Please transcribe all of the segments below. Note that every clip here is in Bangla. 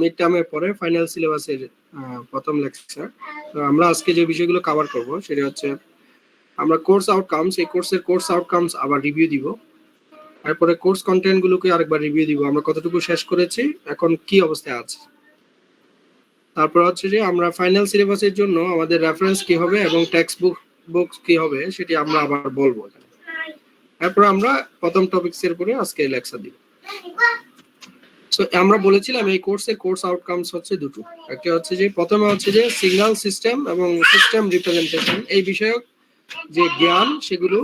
মিড টার্মের পরে ফাইনাল সিলেবাসের প্রথম লেকচার। তো আমরা আজকে যে বিষয়গুলো কভার করব সেটা হচ্ছে আমরা কোর্স আউটকামস, এই কোর্সের কোর্স আউটকামস আবার রিভিউ দিব। তারপরে কোর্স কন্টেন্ট গুলোকে আরেকবার রিভিউ দিব, আমরা কতটুকু শেষ করেছি, এখন কি অবস্থায় আছে। তারপর হচ্ছে যে আমরা ফাইনাল সিলেবাসের জন্য আমাদের রেফারেন্স কি হবে এবং টেক্সট বুক কি হবে সেটি আমরা আবার বলবো। তারপর আমরা প্রথম টপিকস এর পরে আজকে লেকচার দিব। সো আমরা বলেছিলাম এই কোর্সের কোর্স আউটকামস হচ্ছে দুটো। একটা হচ্ছে যে প্রথমে হচ্ছে যে সিগন্যাল সিস্টেম এবং সিস্টেম রিপ্রেজেন্টেশন এই বিষয়ক যে জ্ঞান সেগুলো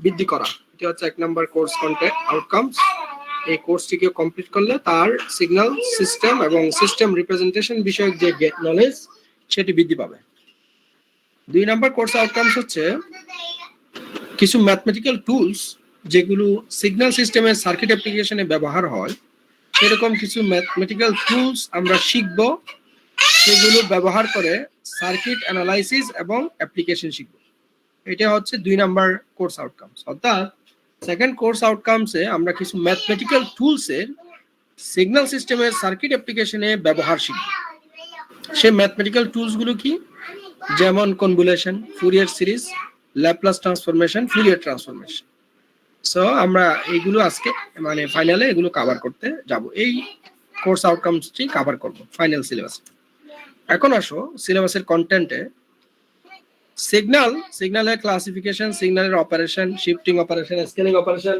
বৃদ্ধি করা, এটা হচ্ছে এক নাম্বার কোর্স কন্টেন্ট আউটকামস। এই কোর্সটিকে কমপ্লিট করলে তার সিগন্যাল সিস্টেম এবং সিস্টেম রিপ্রেজেন্টেশন বিষয়ক যে নলেজ সেটি বৃদ্ধি পাবে। 2 নাম্বার কোর্স আউটকামস হচ্ছে কিছু ম্যাথমেটিক্যাল টুলস যেগুলো সিগন্যাল সিস্টেমের সার্কিট অ্যাপ্লিকেশনে ব্যবহার হয়, সেরকম কিছু ম্যাথমেটিক্যাল টুলস আমরা শিখব, সেগুলো ব্যবহার করে সার্কিট অ্যানালাইসিস এবং অ্যাপ্লিকেশন শিখব। এটা হচ্ছে 2 নাম্বার কোর্স আউটকামস। অর্থাৎ সেকেন্ড কোর্স আউটকামসে আমরা কিছু ম্যাথমেটিক্যাল টুলসের সিগন্যাল সিস্টেমের সার্কিট অ্যাপ্লিকেশনে ব্যবহার শিখব। সেই ম্যাথমেটিক্যাল টুলসগুলো কি? যেমন convolution, Fourier series, Laplace transformation, Fourier transformation. So আমরা এইগুলো আজকে মানে ফাইনালে এগুলো কভার করতে যাব। এই কোর্স আউটকামসটি কভার করব ফাইনাল সিলেবাস। এখন আসো সিলেবাসের কন্টেন্টে। সিগন্যালের ক্লাসিফিকেশন, সিগন্যালের operation, shifting operation, scaling operation,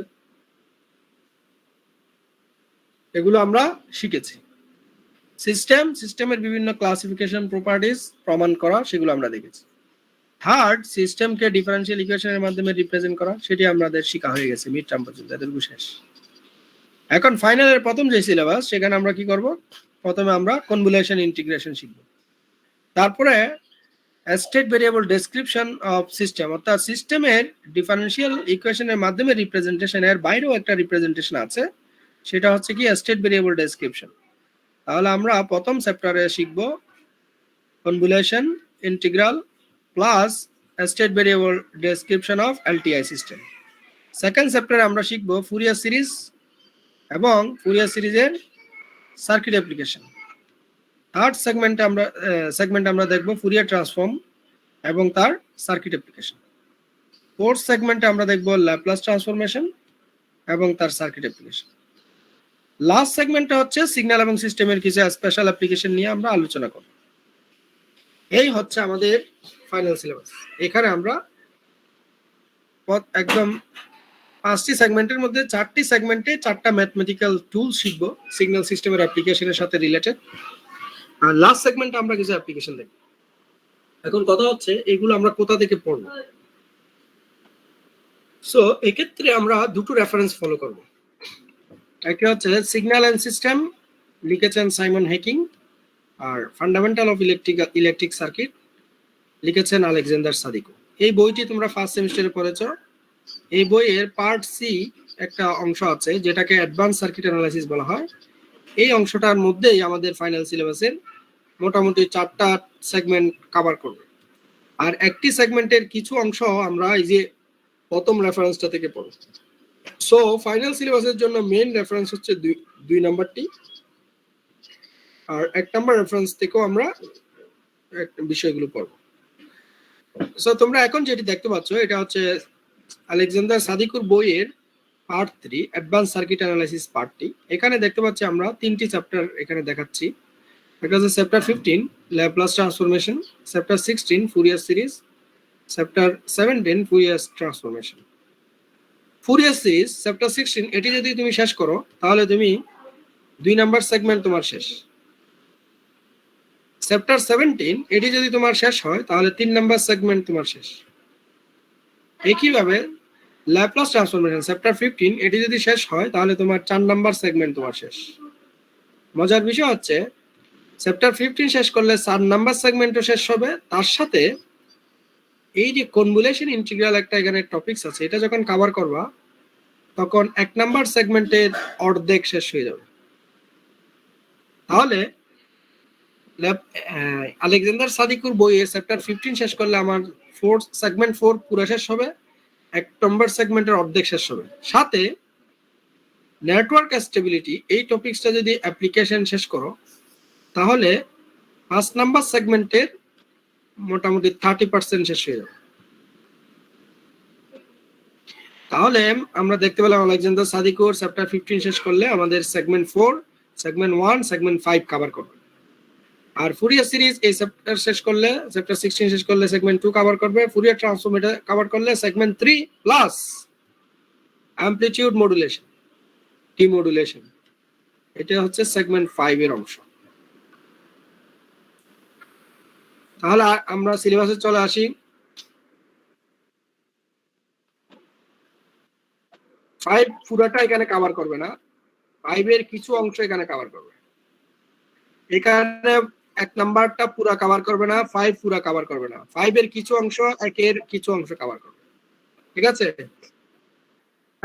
এগুলো আমরা শিখেছি। সিস্টেমের বিভিন্ন ক্লাসিফিকেশন, প্রপার্টিজ প্রমাণ করা, সেগুলো আমরা দেখেছি। থার্ড, সিস্টেমকে ডিফারেন্সিয়াল ইকুয়েশনের মাধ্যমে রিপ্রেজেন্ট করা, সেটি আমাদের শেখা হয়ে গেছে মিড টার্ম পর্যন্ত, এতটুকু শেষ। এখন ফাইনালের প্রথম যে সিলেবাস, সেখানে আমরা কি করব? প্রথমে আমরা কনভলিউশন ইন্টিগ্রেশন শিখব। তারপরে state variable description of system, অর্থাৎ সিস্টেমের ডিফারেন্সিয়াল ইকুয়েশনের মাধ্যমে রিপ্রেজেন্টেশনের বাইরেও একটা রিপ্রেজেন্টেশন আছে, সেটা হচ্ছে কি স্টেট ভেরিয়েবল ডেসক্রিপশন। তাহলে আমরা প্রথম চ্যাপ্টারে শিখব convolution integral plus state variable description of LTI system. Second চ্যাপ্টারে আমরা শিখব ফুরিয়ার সিরিজ এবং ফুরিয়ার সিরিজের সার্কিট অ্যাপ্লিকেশন। থার্ড সেগমেন্টে আমরা দেখব ফুরিয়ার ট্রান্সফর্ম এবং তার সার্কিট অ্যাপ্লিকেশন। ফোর্থ সেগমেন্টে আমরা দেখব ল্যাপ্লাস ট্রান্সফরমেশন এবং তার সার্কিট অ্যাপ্লিকেশন। লাস্ট সেগমেন্টটা হচ্ছে সিগন্যাল এবং সিস্টেমের কিছু স্পেশাল অ্যাপ্লিকেশন নিয়ে আমরা আলোচনা করব। এই হচ্ছে আমাদের ফাইনাল সিলেবাস। এখানে আমরা একদম 5টি সেগমেন্টের মধ্যে 4টি সেগমেন্টে 4টা ম্যাথমেটিক্যাল টুল শিখব সিগন্যাল সিস্টেমের অ্যাপ্লিকেশনের সাথে রিলেটেড। আর লাস্ট সেগমেন্টে আমরা কিছু অ্যাপ্লিকেশন দেখব। এখন কথা হচ্ছে এগুলো আমরা কোথা থেকে পড়ব। সো এক্ষেত্রে আমরা দুটো রেফারেন্স ফলো করব। একটা হচ্ছে সিগন্যাল এন্ড সিস্টেম, লিখেছেন সাইমন হেকিং, আর ফান্ডামেন্টাল অফ ইলেকট্রিক সার্কিট লিখেছেন আলেকজান্ডার সাদিকু। এই বইটি তোমরা ফার্স্ট সেমিস্টারে পড়েছো। এই বইয়ের পার্ট সি একটা অংশ আছে যেটাকে অ্যাডভান্স সার্কিট অ্যানালাইসিস বলা হয়। এই অংশটার মধ্যেই আমাদের ফাইনাল সিলেবাসের মোটামুটি 4টা সেগমেন্ট কভার করবে। আর একটি সেগমেন্টের কিছু অংশ আমরা এই যে প্রথম রেফারেন্সটা থেকে পড়ব। সো ফাইনাল সিলেবাসের জন্য মেইন রেফারেন্স হচ্ছে 2 নাম্বারটি, আর 1 নাম্বার রেফারেন্স থেকেও আমরা বিষয়গুলো পড়ব। সো তোমরা এখন যেটি দেখতে পাচ্ছ এটা হচ্ছে আলেকজান্ডার সাদিকুর বইয়ের পার্ট 3 অ্যাডভান্স সার্কিট অ্যানালাইসিস পার্টটি। এখানে দেখতে পাচ্ছি আমরা 3টি চ্যাপ্টার এখানে দেখাচ্ছি। একটা হচ্ছে chapter 15 Laplace transformation, chapter 16 Fourier series, chapter 17 Fourier transformation. Fourier series chapter 16 এটি যদি তুমি শেষ করো তাহলে তুমি 2 নাম্বার সেগমেন্ট তোমার শেষ। চ্যাপ্টার 17 এটি যদি তোমার শেষ হয় তাহলে 3 নাম্বার সেগমেন্ট তোমার শেষ। একইভাবে ল্যাপ্লাস ট্রান্সফরমেশন চ্যাপ্টার 15 এটি যদি শেষ হয় তাহলে তোমার 4 নাম্বার সেগমেন্ট তোমার শেষ। মজার বিষয় হচ্ছে চ্যাপ্টার 15 শেষ করলে 4 নাম্বার সেগমেন্টও শেষ হবে, তার সাথে এই যে কনভলিউশন ইন্টিগ্রাল একটা এখানে টপিকস আছে, এটা যখন কভার করবা তখন 1 নাম্বার সেগমেন্টের অর্ধেক শেষ হয়ে যাবে। তাহলে আলেকজান্ডার সাদিকুর বইয়ে চ্যাপ্টার 15 শেষ করলে আমার সেগমেন্ট 4 পুরো শেষ হবে, 1 নম্বর সেগমেন্টের অর্ধেক শেষ হবে। সাথে নেটওয়ার্ক স্টেবিলিটি এই টপিকসটা যদি অ্যাপ্লিকেশন শেষ করো তাহলে 5 নাম্বার সেগমেন্টের মোটামুটি 30% শেষ হয়ে যাবে। তাহলে আমরা দেখতে পেলাম আলেকজান্ডার সাদিকুর চ্যাপ্টার 15 শেষ করলে আমাদের সেগমেন্ট 4, সেগমেন্ট 1, সেগমেন্ট 5 কভার করবে। আর ফুরিয়ার সিরিজ এই চ্যাপ্টার শেষ করলে, চ্যাপ্টার 16 শেষ করলে সেগমেন্ট 2 কভার করবে। ফুরিয়ার ট্রান্সফর্ম এটা কভার করলে সেগমেন্ট 3 প্লাস অ্যামপ্লিটিউড মডুলেশন, ডিমodulation, এটা হচ্ছে সেগমেন্ট 5 এর অংশ। তাহলে আমরা সিলেবাসে চলে আসি। 5 পুরোটা এখানে কভার করবে না, 5 এর কিছু অংশ এখানে কভার করবে। এখানে 1 নাম্বারটা পুরো কভার করবে না, 5 পুরো কভার করবে না, 5 এর কিছু অংশ, 1 এর কিছু অংশ কভার করবে। ঠিক আছে,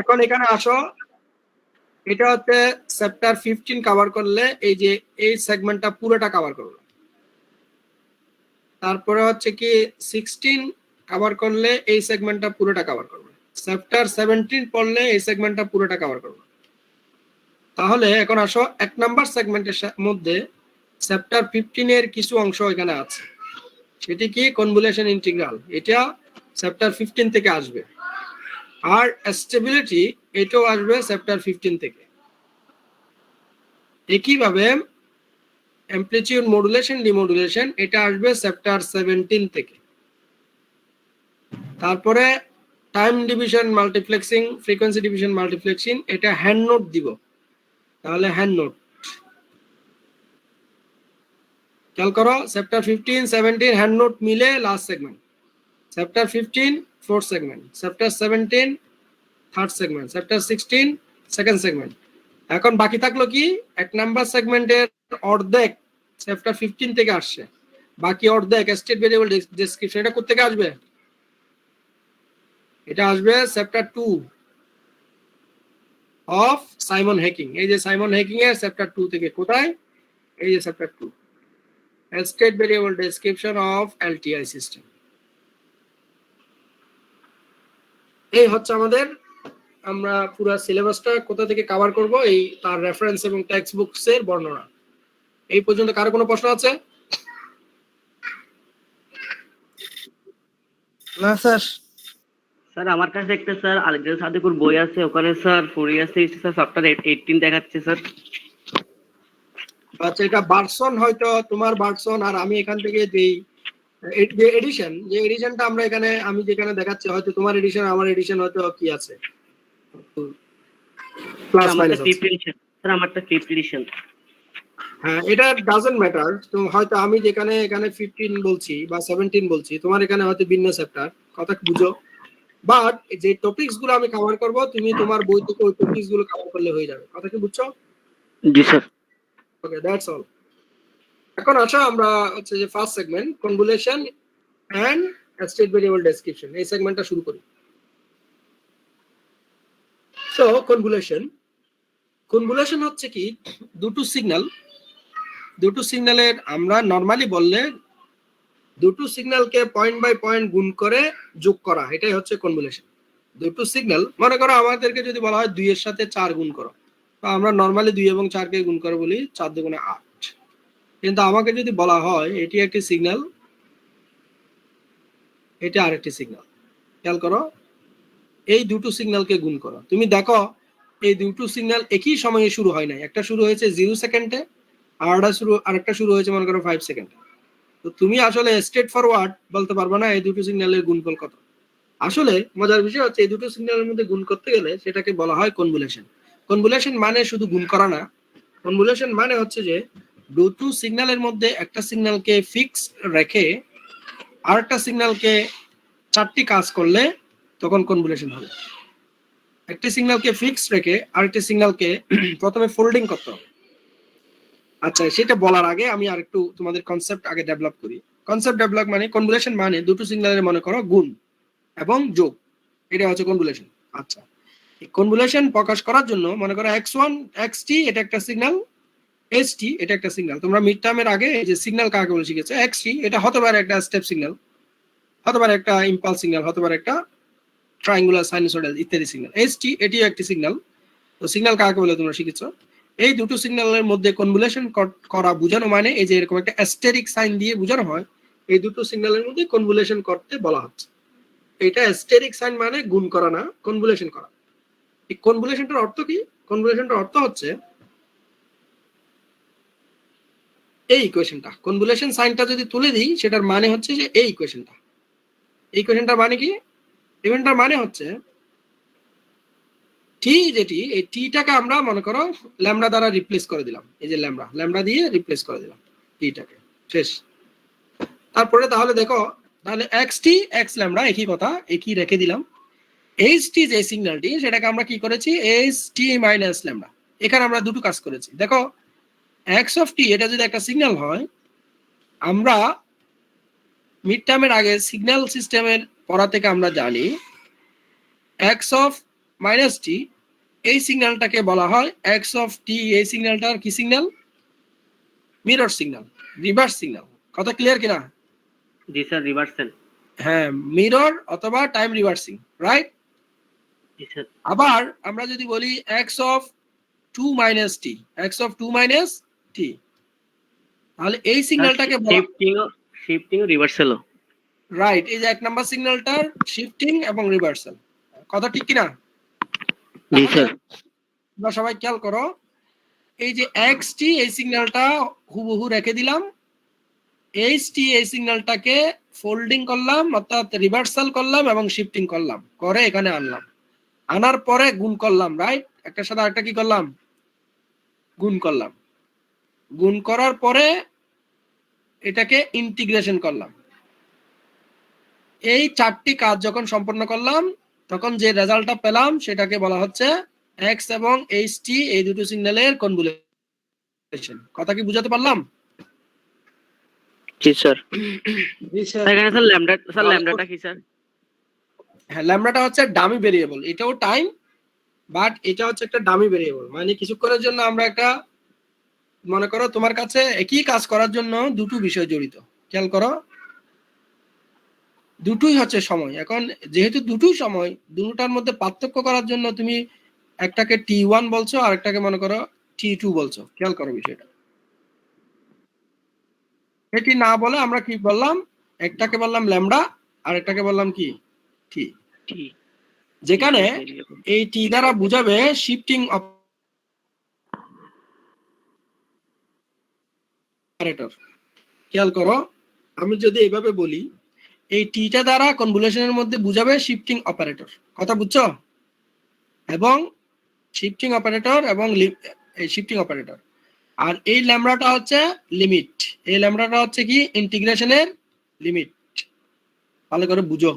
এখন এখানে আসো, এটা হচ্ছে চ্যাপ্টার 15 কভার করলে এই যে এই সেগমেন্টটা পুরোটা কভার করবে। তারপরে হচ্ছে কি 16 কভার করলে এই সেগমেন্টটা পুরোটা কভার করবে। চ্যাপ্টার 17 পড়লে এই সেগমেন্টটা পুরোটা কভার করবে। তাহলে এখন আসো 1 নাম্বার সেগমেন্টের মধ্যে চ্যাপ্টার 15 এর কিছু অংশ এখানে আছে, সেটি কি কনভলিউশন ইন্টিগ্রাল, এটা চ্যাপ্টার 15 থেকে আসবে। আর স্টেবিলিটি এটাও আসবে চ্যাপ্টার 15 থেকে। একইভাবে অ্যামপ্লিটিউড মডুলেশন, ডিমodulation এটা আসবে চ্যাপ্টার 17 থেকে। তারপরে time division multiplexing, frequency division multiplexing, এটা হ্যান্ড নোট দিব। তাহলে হ্যান্ড নোট খেয়াল করো, চ্যাপ্টার 15, 17 হ্যান্ড নোট মিলে last segment, chapter 15 fourth segment, chapter 17 third segment, chapter 16 second segment. এখন বাকি থাকলো কি 1 নাম্বার সেগমেন্টের অর্ধেক চ্যাপ্টার 15 থেকে আসছে, বাকি অর্ধেক স্টেট ভেরিয়েবল ডেসক্রিপশন, এটা কোথা থেকে আসবে? এটা আসবে চ্যাপ্টার 2 অফ সাইমন হ্যাকিং। এই যে সাইমন হ্যাকিং এর চ্যাপ্টার 2 থেকে, কোথায়? এই যে chapter 2, state variable description of LTI system. এই হচ্ছে আমাদের, আমরা পুরো সিলেবাসটা কোথা থেকে কভার করব, এই তার রেফারেন্স এবং টেক্সট বুকস এর বর্ণনা। এই পর্যন্ত কারো কোনো প্রশ্ন আছে? না স্যার। স্যার আমার কাছে একটা স্যার আলেকজান্ডার সাদিকুর বই আছে, ওখানে sir Fourier series sir chapter 18 দেখাচ্ছে স্যার। আচ্ছা, এটা ভার্সন হয়তো তোমার ভার্সন, আর আমি এখান থেকে যেই এডিশন, যে এডিশনটা আমরা এখানে আমি যেখানে দেখাচ্ছি, হয়তো তোমার এডিশন আমার এডিশন হয়তো কি আছে প্লাস মাইনাস। স্যার আমারটা 5th এডিশন। হ্যাঁ, এটা ডাজন্ট ম্যাটার। তো হয়তো আমি যেখানে এখানে 15 বলছি বা 17 বলছি, তোমার এখানে হয়তো ভিন্ন চ্যাপ্টার, কথা বুঝো। বাট যে টপিকস গুলো আমি কভার করব, তুমি তোমার বই থেকে ওই টপিকস গুলো কভার করলে হয়ে যাবে, কথা কি বুঝছো? জি স্যার। Okay, that's all. এখন আসো আমরা হচ্ছে যে first segment convolution and state variable description, এই সেগমেন্টটা শুরু করি। সো কনভলিউশন হচ্ছে কি দুটো সিগন্যালের আমরা নরমালি বললে দুটো সিগন্যালকে পয়েন্ট বাই পয়েন্ট গুণ করে যোগ করা, এটাই হচ্ছে কনভলিউশন। দুটো সিগন্যাল, মনে করো আমাদেরকে যদি বলা হয় 2 এর সাথে 4 গুণ করো, তো আমরা নরমালি 2 এবং 4 কে গুণ করে বলি 4 দুগুণে 8। কিন্তু আমাকে যদি বলা হয় এটি একটি সিগন্যাল, এটা আরেকটি সিগন্যাল, খেয়াল করো এই দুটো সিগন্যালকে গুণ করো, তুমি দেখো এই দুটো সিগন্যাল একই সময়ে শুরু হয় নাই, একটা শুরু হয়েছে 0 সেকেন্ডে, আরেকটা শুরু হয়েছে মনে করো 5 সেকেন্ডে। তো তুমি আসলে স্ট্রেট ফরওয়ার্ড বলতে পারবে না এই দুটো সিগন্যালের গুণফল কত। আসলে মজার বিষয় হচ্ছে এই দুটো সিগন্যালের মধ্যে গুণ করতে গেলে সেটাকে বলা হয় কনভলিউশন। কনভলিউশন মানে শুধু গুণ করা না, কনভলিউশন মানে হচ্ছে যে দুটো সিগন্যালের মধ্যে একটা সিগন্যালকে ফিক্স রেখে আরেকটা সিগন্যালকে 4টি কাজ করলে তখন কনভলিউশন হবে। একটা সিগন্যালকে ফিক্স রেখে আরেকটা সিগন্যালকে প্রথমে ফোল্ডিং করতে হবে। আচ্ছা, সেটা বলার আগে আমি আরেকটু তোমাদের কনসেপ্ট আগে ডেভেলপ করি। কনসেপ্ট ডেভেলপ মানে কনভলিউশন মানে দুটো সিগন্যালের মনে করো গুণ এবং যোগ, এটা হচ্ছে কনভলিউশন। আচ্ছা, এই কনভলিউশন প্রকাশ করার জন্য মনে করো x1 xt এটা একটা সিগন্যাল, st এটা একটা সিগন্যাল। তোমরা মিড টার্মের আগে এই যে সিগন্যাল কাকে বলে শিখেছো, xt এটা হতে পারে একটা স্টেপ সিগন্যাল, হতে পারে একটা ইম্পালস সিগন্যাল, হতে পারে একটা ট্রায়াঙ্গুলার সাইনোসয়েডাল ইত্যাদি সিগন্যাল। st এটিও একটি সিগন্যাল। তো সিগন্যাল কাকে বলে তোমরা শিখেছো। এই দুটো সিগন্যালের মধ্যে কনভলিউশন করা বোঝানো মানে এই যে এরকম একটা অ্যাস্টেরিক সাইন দিয়ে বোঝানো হয়, এই দুটো সিগন্যালের মধ্যে কনভলিউশন করতে বলা হচ্ছে। এটা অ্যাস্টেরিক সাইন মানে গুণ করা না, কনভলিউশন করা। এই কনভলিউশনটার অর্থ কি? কনভলিউশনটার অর্থ হচ্ছে এই ইকুয়েশনটা, কনভলিউশন সাইনটা যদি তুলে দিই সেটার মানে হচ্ছে যে এই ইকুয়েশনটা। এই ইকুয়েশনটার মানে কি? ইকুয়েশনটার মানে হচ্ছে টি, যেটি এই টিটাকে আমরা মনে করো ল্যামডা দ্বারা রিপ্লেস করে দিলাম, এই যে ল্যামডা দিয়ে রিপ্লেস করে দিলাম টিটাকে, শেষ। তারপরে তাহলে দেখো, তাহলে এক্স টি এক্স ল্যামডা একই কথা, একই রেখে দিলাম। এইচ টি যে সিগন্যালটি সেটাকে আমরা কি করেছি, এইচ টি মাইনাস ল্যামডা। এখানে আমরা দুটো কাজ করেছি। দেখো এক্স অফ টি এটা যদি একটা সিগন্যাল হয়, আমরা মিড টার্মের আগে সিগন্যাল সিস্টেমের পড়া থেকে আমরা জানি এক্স অফ মাইনাস টি এই সিগন্যালটাকে বলা হয় এক্স অফ টি। এই সিগন্যালটার কি signal? Mirror signal, reverse signal. কথা ক্লিয়ার কিনা? জি স্যার, রিভার্সাল। হ্যাঁ, মিরর অথবা টাইম রিভার্সিং, রাইট? জি স্যার। আবার আমরা যদি বলি x of two minus t, x of two minus t, তাহলে এই সিগন্যালটাকে শিফটিং ও রিভার্সাল। রাইট, এই যে এক নাম্বার সিগন্যালটার শিফটিং এবং রিভার্সাল। কথা ঠিক কিনা? জি স্যার। তোমরা সবাই খেয়াল করো, এই যে এক্স টি এই সিগন্যালটা হুবহু রেখে দিলাম, এইচ টি এই সিগন্যালটাকে ফোল্ডিং করলাম অর্থাৎ রিভার্সাল করলাম এবং শিফটিং করলাম, করে এখানে আনলাম। আনার পরে গুণ করলাম, রাইট? একটার সাথে আরেকটা কি করলাম? গুণ করলাম। গুণ করার পরে এটাকে ইন্টিগ্রেশন করলাম। এই চারটি কাজ যখন সম্পন্ন করলাম তখন যে রেজাল্টটা পেলাম সেটাকে বলা হচ্ছে এক্স এবং এইচ টি এই দুটো সিগন্যালের কনভলিউশন। কথা কি বুঝাতে পারলাম? জি স্যার। এখানে স্যার ল্যামডাটা কি স্যার? হ্যাঁ, ল্যামডাটা হচ্ছে ডামি ভেরিয়েবল। এটাও টাইম, বাট এটা হচ্ছে একটা ডামি ভেরিয়েবল। মানে কিছুক্ষণের জন্য আমরা একটা, মনে করো তোমার কাছে একই কাজ করার জন্য দুটো বিষয় জড়িত, খেয়াল করো, দুটোই হচ্ছে সময়। এখন যেহেতু দুটোই সময়, দুটোটার মধ্যে পার্থক্য করার জন্য তুমি একটাকে টি ওয়ান বলছো আর একটাকে মনে করো টি টু বলছো। খেয়াল করো বিষয়টা, এটি না বলে আমরা কি বললাম, একটাকে বললাম ল্যামডা আর একটাকে বললাম কি টি। যেখানে এই টি দ্বারা বুঝাবে শিফটিং অপারেটর। খেয়াল করো, আমি যদি এইভাবে বলি, এই টিটা দ্বারা কনভলিউশনের মধ্যে বুঝাবে শিফটিং অপারেটর। কথা বুঝছো? এবং শিফটিং অপারেটর এবং এই শিফটিং অপারেটর, আর এই ল্যামডাটা হচ্ছে লিমিট। এই ল্যামডাটা হচ্ছে কি ইন্টিগ্রেশনের লিমিট। ভালো করে বুঝো,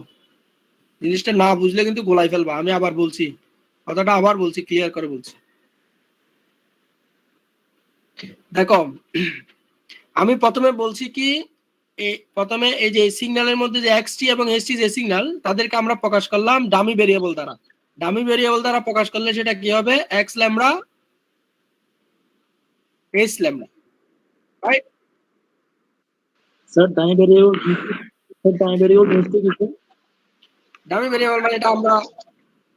জিনিসটা না বুঝলে কিন্তু গোলাই ফেলবা। আমি আবার বলছি, কথাটা আবার বলছি, ক্লিয়ার করে বলছি। দেখো, আমি প্রথমে বলছি কি, প্রথমে এই যে সিগন্যালের মধ্যে যে এক্স টি এবং এস টি যে সিগন্যাল, তাদেরকে আমরা প্রকাশ করলাম ডামি ভেরিয়েবল দ্বারা। ডামি ভেরিয়েবল দ্বারা প্রকাশ করলে সেটা কি হবে? X lambda S lambda, right? Sir dummy variable, sir dummy variable বুঝতে কিছু? ডামি ভেরিয়েবল মানে এটা আমরা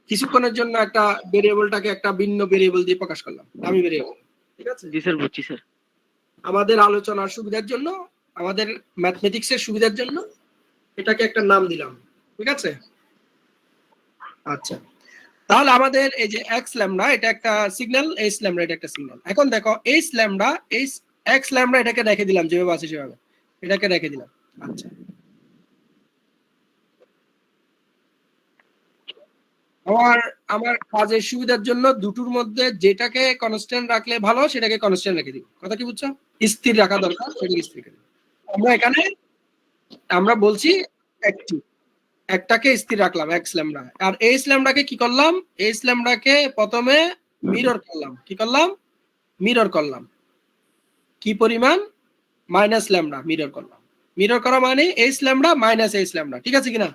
কিছুক্ষণের জন্য একটা ভেরিয়েবলটাকে একটা ভিন্ন ভেরিয়েবল দিয়ে প্রকাশ করলাম, ডামি ভেরিয়েবল। ঠিক আছে? জি স্যার, বুঝছি স্যার। আমাদের আলোচনার সুবিধার জন্য, আমাদের ম্যাথমেটিক্সের সুবিধার জন্য এটাকে একটা নাম দিলাম। ঠিক আছে? আচ্ছা, তাহলে আমাদের এই যে এক্স ল্যামডা এটা একটা সিগন্যাল, এইচ ল্যামডা এটা একটা সিগন্যাল। এখন দেখো H lambda, H x lambda এটাকে রেখে দিলাম যেভাবে আছে সেভাবে, এটাকে রেখে দিলাম। আচ্ছা, আমার কাজের সুবিধার জন্য দুটোর মধ্যে যেটাকে কনস্ট্যান্ট রাখলে ভালো সেটাকে কনস্ট্যান্ট রেখে দিব। কথা কি বুঝছো? স্থির রাখা দরকার সেটাকে স্থির রেখে দিব। আমরা এখানে আমরা বলছি একটাকে স্থির রাখলাম এক্স ল্যামডা, আর এইচ ল্যামডাকে কি করলাম? এইচ ল্যামডাকে প্রথমে মিরর করলাম। কি করলাম? মিরর করলাম। কি পরিমাণ? মাইনাস ল্যামডা মিরর করলাম। মিরর করা মানে H lambda minus H lambda. ঠিক আছে কিনা?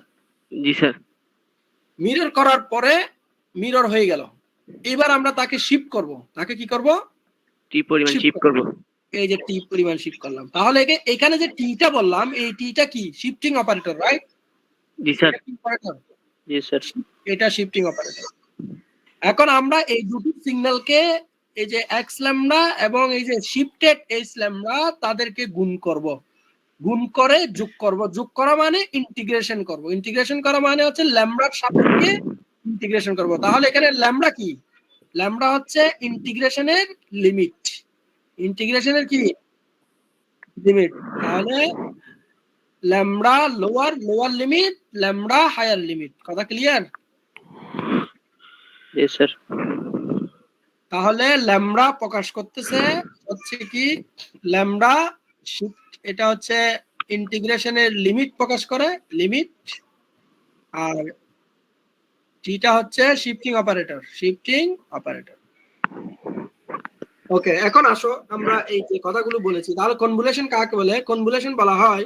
জি স্যার। মিরর করার পরে মিরর হয়ে গেল। এবার আমরা তাকে শিফট করব। তাকে কি করব? টি পরিমাণ শিফট করব। এই যে টি পরিমাণ শিফট করলাম। তাহলে এখানে যে টিটা বললাম, এই টিটা কি? Shifting operator, right? জি স্যার। জি স্যার। এটা শিফটিং অপারেটর। এখন আমরা এই দুটো সিগন্যালকে এই যে এক্স ল্যামডা এবং এই যে শিফটেড এইচ ল্যামডা তাদেরকে গুণ করব, গুণ করে যোগ করব, যোগ করা মানে ইন্টিগ্রেশন করব, ইন্টিগ্রেশন করা মানে হচ্ছে ল্যামডার সাপেক্ষে ইন্টিগ্রেশন করব। তাহলে এখানে ল্যামডা কি? ল্যামডা হচ্ছে ইন্টিগ্রেশনের লিমিট, ইন্টিগ্রেশনের কি লিমিট। তাহলে lambda lower lower limit, lambda higher limit. কথা ক্লিয়ার? জি স্যার। তাহলে ল্যামডা প্রকাশ করতেছে হচ্ছে কি ল্যামডা, এটা হচ্ছে ইন্টিগ্রেশনের লিমিট প্রকাশ করে, লিমিট। আর টিটা হচ্ছে শিফটিং অপারেটর, শিফটিং অপারেটর। ওকে, এখন আসো আমরা এই যে কথাগুলো বলেছি, তাহলে কনভলিউশন কাকে বলে? কনভলিউশন বলা হয়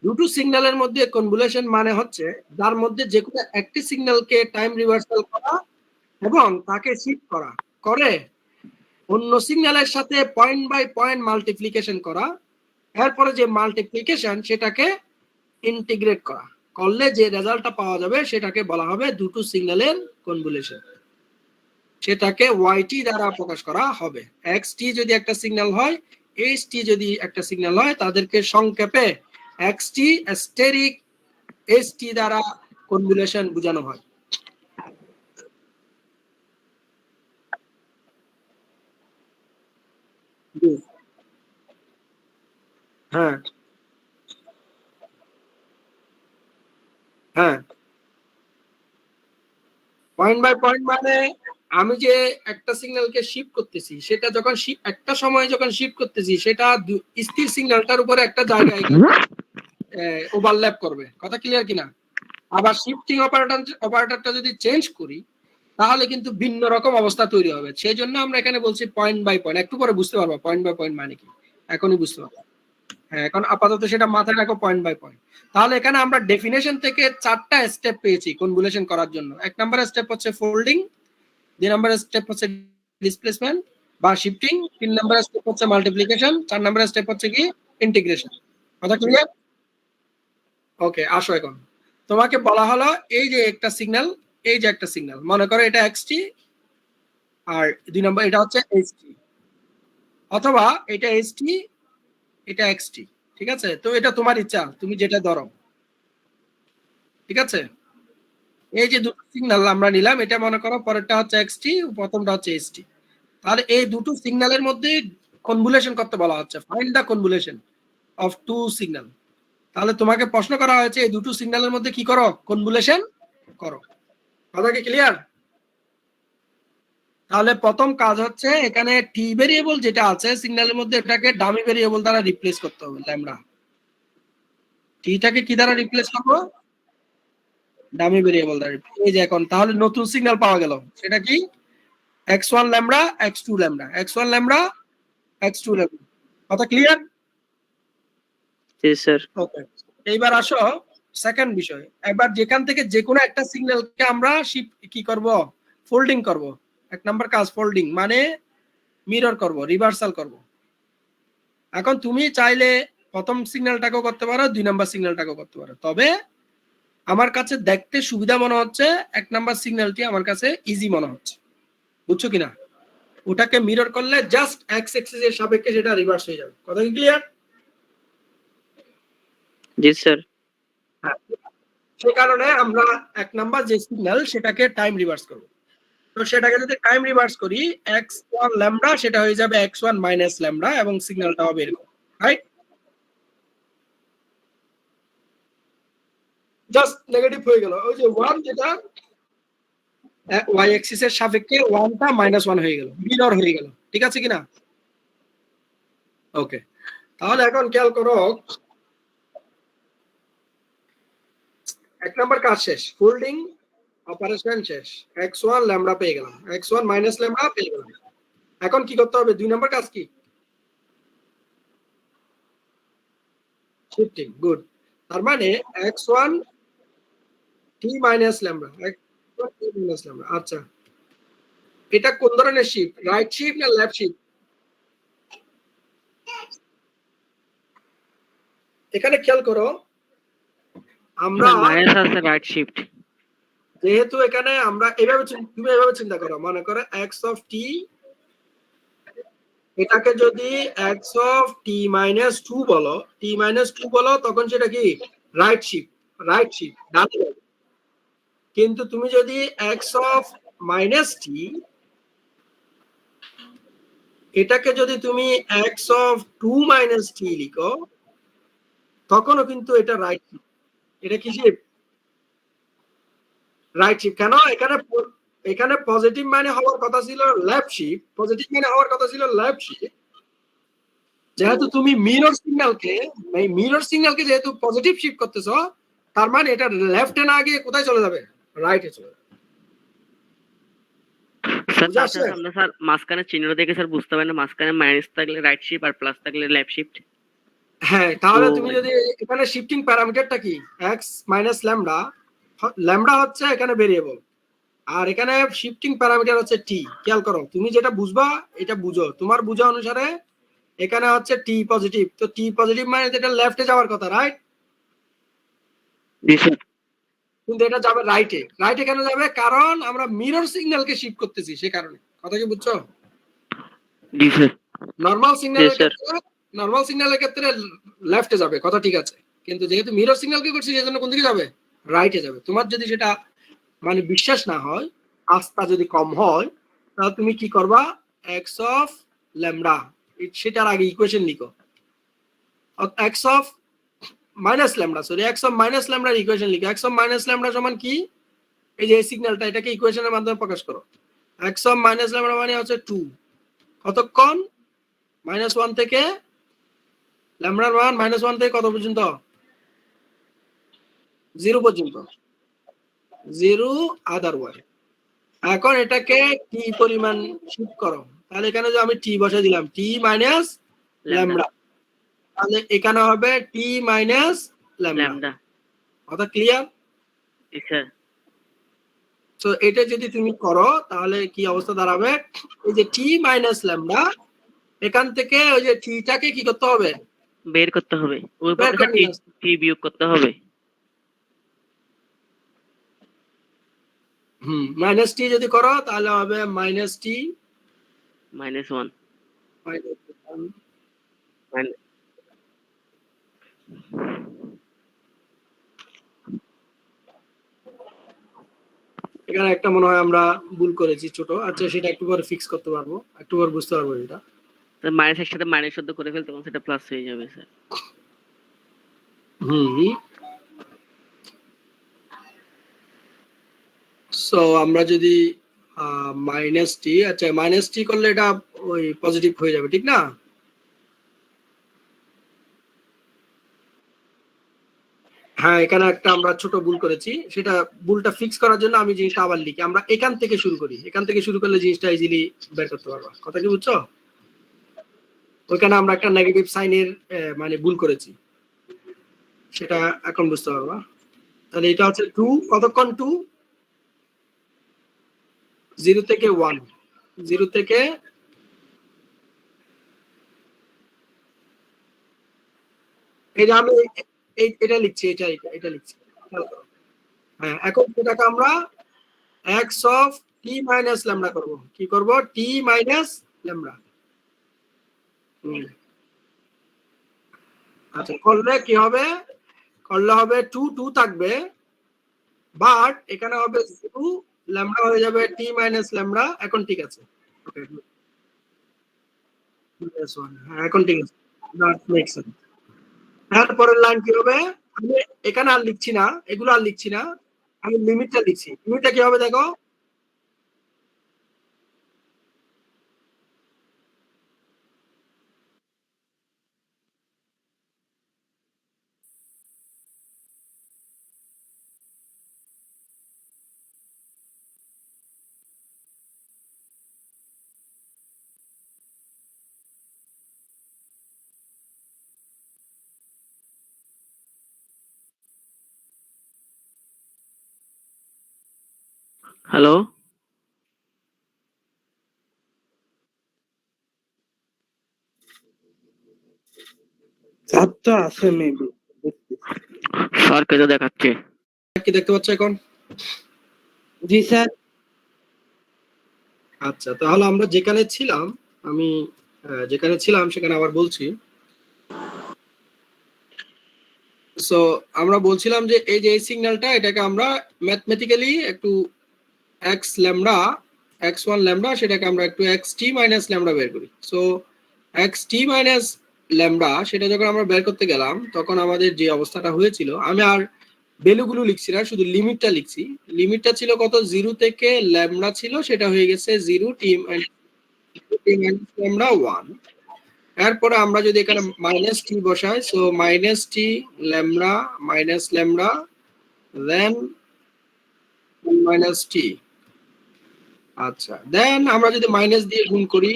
দুটো সিগন্যালের মধ্যে, কনভলিউশন মানে হচ্ছে যার মধ্যে যে কোনো একটি সিগন্যালকে টাইম রিভার্সাল করা এবং তাকে শিফট করা করে অন্য সিগন্যালের সাথে পয়েন্ট বাই পয়েন্ট মাল্টিপ্লিকেশন করা, এরপরে যে মাল্টিপ্লিকেশন সেটাকে ইন্টিগ্রেট করা করলে যে রেজাল্টটা পাওয়া যাবে সেটাকে বলা হবে দুটো সিগন্যালের কনভলিউশন। সেটাকে ওয়াইটি দ্বারা প্রকাশ করা হবে। এক্সটি যদি একটা সিগন্যাল হয়, এইচটি যদি একটা সিগন্যাল হয়, তাদেরকে সংক্ষেপে এক্সটি অ্যাস্টেরিক এইচটি দ্বারা কনভলিউশন বোঝানো হয়। হ্যাঁ হ্যাঁ, পয়েন্ট বাই পয়েন্ট মানে আমি যে একটা সিগন্যালকে শিফট করতেছি, সেটা যখন একটা সময় যখন শিফট করতেছি, সেটা স্থির সিগন্যালটার উপরে একটা জায়গায় ওভারল্যাপ করবে। কথা ক্লিয়ার কিনা? আবার শিফটিং অপারেটরটা যদি চেঞ্জ করি তাহলে কিন্তু ভিন্ন রকম অবস্থা তৈরি হবে। সেই জন্য আমরা এখানে বলছি পয়েন্ট বাই পয়েন্ট। একটু পরে বুঝতে পারবো পয়েন্ট বাই পয়েন্ট মানে কি, এখনই বুঝতে পারবো। হ্যাঁ, এখন আপাতত সেটা মাথায় রাখো, পয়েন্ট বাই পয়েন্ট। তাহলে এখানে আমরা ডেফিনেশন থেকে 4টা স্টেপ পেয়েছি কনভলিউশন করার জন্য। 1 নম্বর স্টেপ হচ্ছে ফোল্ডিং, 2 নম্বর স্টেপ হচ্ছে ডিসপ্লেসমেন্ট বা শিফটিং, 3 নম্বর স্টেপ হচ্ছে মাল্টিপ্লিকেশন, 4 নম্বর স্টেপ হচ্ছে কি ইন্টিগ্রেশন। কথা ক্লিয়ার? ওকে, আসো এখন তোমাকে বলা হলো এই যে একটা সিগন্যাল, এই যে একটা সিগন্যাল মনে করো এটা এক্সটি আর 2 নম্বর এটা হচ্ছে এইচটি, অথবা এটা এইচটি এটা এক্সটি। ঠিক আছে, তো এটা তোমার ইচ্ছা, তুমি যেটা ধরো। ঠিক আছে, এই যে দুটো সিগন্যাল আমরা নিলাম, এটা মনে করো পরেরটা হচ্ছে এক্সটি, প্রথমটা হচ্ছে এইচটি। তাহলে এই দুটো সিগন্যালের মধ্যে কনভলিউশন করতে বলা হচ্ছে, find the convolution of two signal. তাহলে তোমাকে প্রশ্ন করা হয়েছে এই দুটো সিগন্যালের মধ্যে কি করো? কনভলিউশন করো। কথা কি ক্লিয়ার? তাহলে প্রথম কাজ হচ্ছে এখানে টি ভেরিয়েবল যেটা আছে সিগন্যালের মধ্যে, এটাকে ডামি ভেরিয়েবল দ্বারা রিপ্লেস করতে হবে। ল্যামডা টিটাকে কি দ্বারা রিপ্লেস করবো? ডামি ভেরিয়েবল দ্বারা। এই যে এখন তাহলে নতুন সিগন্যাল পাওয়া গেল, সেটা কি x1 lambda x2 lambda, x1 lambda x2 lambda. কথা ক্লিয়ার? জি স্যার। ওকে, এইবার আসো সেকেন্ড বিষয়। এবার যেখান থেকে যে কোনো একটা সিগন্যালকে আমরা কি করব? ফোল্ডিং করব। 1 নাম্বার কাজ ফোল্ডিং মানে মিরর করব, রিভার্সাল করব। এখন তুমি চাইলে প্রথম সিগন্যালটাকেও করতে পারো, 2 নাম্বার সিগন্যালটাকেও করতে পারো। তবে আমার কাছে দেখতে সুবিধা মনে হচ্ছে 1 নাম্বার সিগন্যালটি আমার কাছে ইজি মনে হচ্ছে। বুঝছো কিনা? ওটাকে মিরর করলে জাস্ট এক্স অ্যাক্সিস এর সাপেক্ষে সেটা রিভার্স হয়ে যাবে। কথা কি ক্লিয়ার? জি স্যার। হ্যাঁ, সেই কারণে আমরা 1 নাম্বার যে সিগন্যাল সেটাকে টাইম রিভার্স করব। তো সেটাকে যদি টাইম রিভার্স করি, x1 ল্যামডা সেটা হয়ে যাবে x1 মাইনাস ল্যামডা এবং সিগন্যালটা হবে এরকম, রাইট? জাস্ট নেগেটিভ হয়ে গেল। ওই যে 1 যেটা y অ্যাক্সিস এর সাপেক্ষে 1টা -1 হয়ে গেল, মিরর হয়ে গেল। ঠিক আছে কিনা? ওকে, তাহলে এখন খেয়াল করো 1 নাম্বার কাজ শেষ, ফোল্ডিং অপারেশন শেষ, x1 ল্যামডা পেয়ে গেলাম, x1 মাইনাস ল্যামডা পেয়ে গেলাম। এখন কি করতে হবে? 2 নাম্বার কাজ কি? শিফটিং। গুড। তার মানে x1 t minus lambda, x1 t minus lambda. আচ্ছা, এটা কোন ধরনের শিফট? রাইট শিফট না লেফট শিফট? এখানে খেয়াল করো আমরা মাইনাস আছে রাইট শিফট। যেহেতু এখানে আমরা এভাবে তুমি এভাবে চিন্তা করো, মনে করো x অফ t এটাকে যদি x অফ t মাইনাস 2 বলো, t মাইনাস 2 বলো, তখন সেটা কি রাইট শিফট ডানে যাবে। কিন্তু তুমি যদি x অফ মাইনাস t, এটাকে যদি তুমি x অফ 2 মাইনাস t লিখো, তখনও কিন্তু এটা রাইট শিফট। এটা কি শিফট? Right shift. কেন? এখানে পজিটিভ মানে হওয়ার কথা ছিল লেফট শিফট, পজিটিভ মানে হওয়ার কথা ছিল লেফট শিফট। যেহেতু তুমি মিরর সিগন্যালকে যেহেতু পজিটিভ শিফট করতেছো, তার মানে এটা লেফটে না গিয়ে কোথায় চলে যাবে? রাইটে চলে যাবে। স্যার বুঝা তার আসছে? সাথে আমরা স্যার মাঝখানে চিহ্ন দেখে স্যার বুঝতে পারেন না মাঝখানে মাইনাস থাকলে রাইট শিফট আর প্লাস থাকলে লেফট শিফট। হ্যাঁ, তাহলে তো তুমি যদি এখানে শিফটিং প্যারামিটারটা কি x মাইনাস ল্যামডা, ল্যামডা হচ্ছে এখানে ভেরিয়েবল, আর এখানে শিফটিং প্যারামিটার হচ্ছে t। খেয়াল করো, তুমি যেটা বুঝবা এটা বুঝো, তোমার বুঝা অনুসারে এখানে হচ্ছে t পজিটিভ, তো t পজিটিভ মানে এটা লেফটে যাওয়ার কথা, রাইট? জি স্যার। কিন্তু এটা যাবে রাইটে। রাইটে কেন যাবে? কারণ আমরা মিরর সিগন্যালকে শিফট করতেছি, সে কারণে। কথা কি বুঝছো? জি স্যার। নরমাল জি সিগন্যালের স্যার। ক্ষেত্রে লেফটে যাবে, কথা ঠিক আছে। কিন্তু যেহেতু মিরর সিগন্যালকে করছি, সেজন্য কোন দিকে যাবে? রাইটে যাবে। তোমার যদি সেটা মানে বিশ্বাস না হয়, আস্থা যদি কম হয়, তাহলে তুমি কি করবা? এক্স অফ ল্যামডা, সেটার আগে ইকুয়েশন লিখো। X of minus lambda, sorry, x of minus ল্যামডার ইকুয়েশন লিখো। এক্স অফ মাইনাস ল্যামডা সমান কি? এই যে সিগন্যালটা, এটাকে ইকুয়েশনের মাধ্যমে প্রকাশ করো। এক্স অফ মাইনাস ল্যামডা মানে হচ্ছে 2। কতক্ষণ? -1 থেকে ল্যামডার মান -1 থেকে কত পর্যন্ত? 0 পর্যন্ত। 0 আদারওয়াইজ। এখন এটাকে টি পরিমাণ শিফট করো। তাহলে এখানে যে আমি টি বসে দিলাম, টি মাইনাস ল্যামডা। ল্যামডা, তাহলে এখানে হবে টি মাইনাস ল্যামডা। ল্যামডা। কথা ক্লিয়ার? জি স্যার। তো এটা যদি তুমি করো, তাহলে কি অবস্থা দাঁড়াবে? এই যে টি মাইনাস ল্যামডা, এখান থেকে ওই যে টিটাকে কি করতে হবে? বের করতে হবে। ওই বের পক্ষে করে স্যার নিয়ে আসতে। টি বিয়োগ করতে হবে। মাইনাস টি যদি করো, তাহলে হবে মাইনাস টি -1। মাইনাস। এখানে একটা মনে হয় আমরা ভুল করেছি ছোট। আচ্ছা, সেটা একটু পরে ফিক্স করতে পারবো, একটু পরে বুঝতে পারবো এটা। মাইনাসের সাথে মাইনাস শব্দ করে ফেলতে তখন সেটা প্লাস হয়ে যাবে স্যার। হুম। সো আমরা যদি মাইনাস টি, আচ্ছা মাইনাস টি করলে এটা ওই পজিটিভ হয়ে যাবে, ঠিক না? হ্যাঁ, এখানে একটা আমরা ছোট ভুল করেছি, সেটা ভুলটা ফিক্স করার জন্য আমি জিনিসটা আবার লিখি। আমরা এখান থেকে শুরু করি, এখান থেকে শুরু করলে জিনিসটা ইজিলি বের করতে পারবো। কথা কি বুঝছো? ওইখানে আমরা একটা নেগেটিভ সাইনের মানে ভুল করেছি, সেটা এখন বুঝতে পারবা। তাহলে এটা হচ্ছে 2, কতক্ষণ 2? 0 থেকে 1, 0 থেকে এই যে আমি এটা লিখছি, এটা লিখছি। হ্যাঁ, এখন এটাকে আমরা x of t minus lambda করব। কি করব? t minus lambda. আচ্ছা, করলে কি হবে? করলে হবে 2 2 থাকবে, বাট এখানে হবে 0, ল্যামডা হয়ে যাবে t মাইনাস ল্যামডা। এখন ঠিক আছে। ওকে, হ্যাঁ, এখন ঠিক আছে। That makes sense. তারপরের লাইন কি হবে? আমি এখানে আর লিখছি না, এগুলো আর লিখছি না, আমি লিমিটটা লিখছি। লিমিটটা কি হবে দেখো? হ্যালো। চারটা আছে মেবি। স্যার কে তো দেখাচ্ছে। কি দেখতে পাচ্ছ এখন? জি স্যার। আচ্ছা, তাহলে আমরা যেখানে ছিলাম, আমি যেখানে ছিলাম সেখানে আবার বলছি। সো আমরা বলছিলাম যে এই যে এই সিগন্যালটা, এটাকে আমরা ম্যাথমেটিক্যালি একটু এক্স ল্যামডা x1 ল্যামডা, সেটাকে আমরা একটু xt মাইনাস ল্যামডা বের করি। সো xt মাইনাস ল্যামডা সেটা যখন আমরা বের করতে গেলাম তখন আমাদের যে অবস্থাটা হয়েছিল, আমি আর ভ্যালুগুলো লিখছি না, শুধু লিমিটটা লিখছি। লিমিটটা ছিল কত, 0 থেকে ল্যামডা ছিল, সেটা হয়ে গেছে 0 t মাইনাস ল্যামডা 1। এরপরে আমরা যদি এখানে মাইনাস টি বসাই, সো মাইনাস টি lambda minus lambda than minus টি। আচ্ছা, দেন আমরা যদি মাইনাস দিয়ে গুণ করি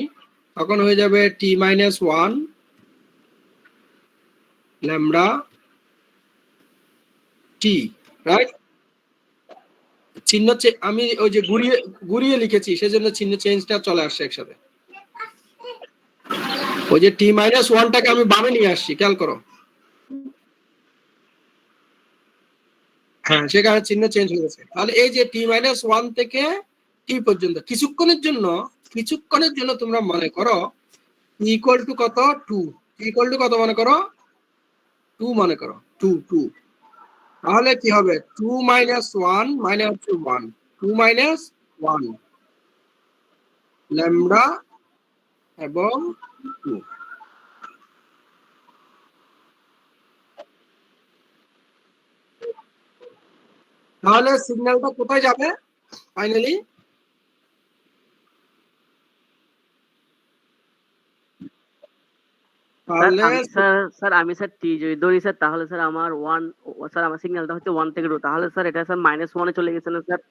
তখন হয়ে যাবে টি মাইনাস 1 ল্যামডা টি, রাইট? চিহ্ন আমি ওই যে ঘুরিয়ে ঘুরিয়ে লিখেছি সেজন্য চিহ্ন চেঞ্জটা চলে আসছে একসাথে। ওই যে টি মাইনাস 1টাকে আমি বামে নিয়ে আসছি, খেয়াল করো। হ্যাঁ, সেখানে চিহ্ন চেঞ্জ হয়ে গেছে। তাহলে এই যে টি মাইনাস 1 থেকে টি পর্যন্ত কিছুক্ষণের জন্য তোমরা মনে করো ইকুয়াল টু কত, 2। ইকুয়াল টু কত মনে করো, 2 মনে করো, 2। তাহলে কি হবে, 2 মাইনাস 1 মানে হচ্ছে 1, 2 মাইনাস 1 ল্যামডা এবং 2। তাহলে সিগন্যালটা কোথায় যাবে ফাইনালি? তাহলে আমি স্যার টি যদি ধরি স্যার, তাহলে স্যার আমার 1, স্যার আমার সিগন্যালটা হচ্ছে 1 থেকে 2, তাহলে স্যার এটা স্যার -1 এ চলে গেছে না স্যার?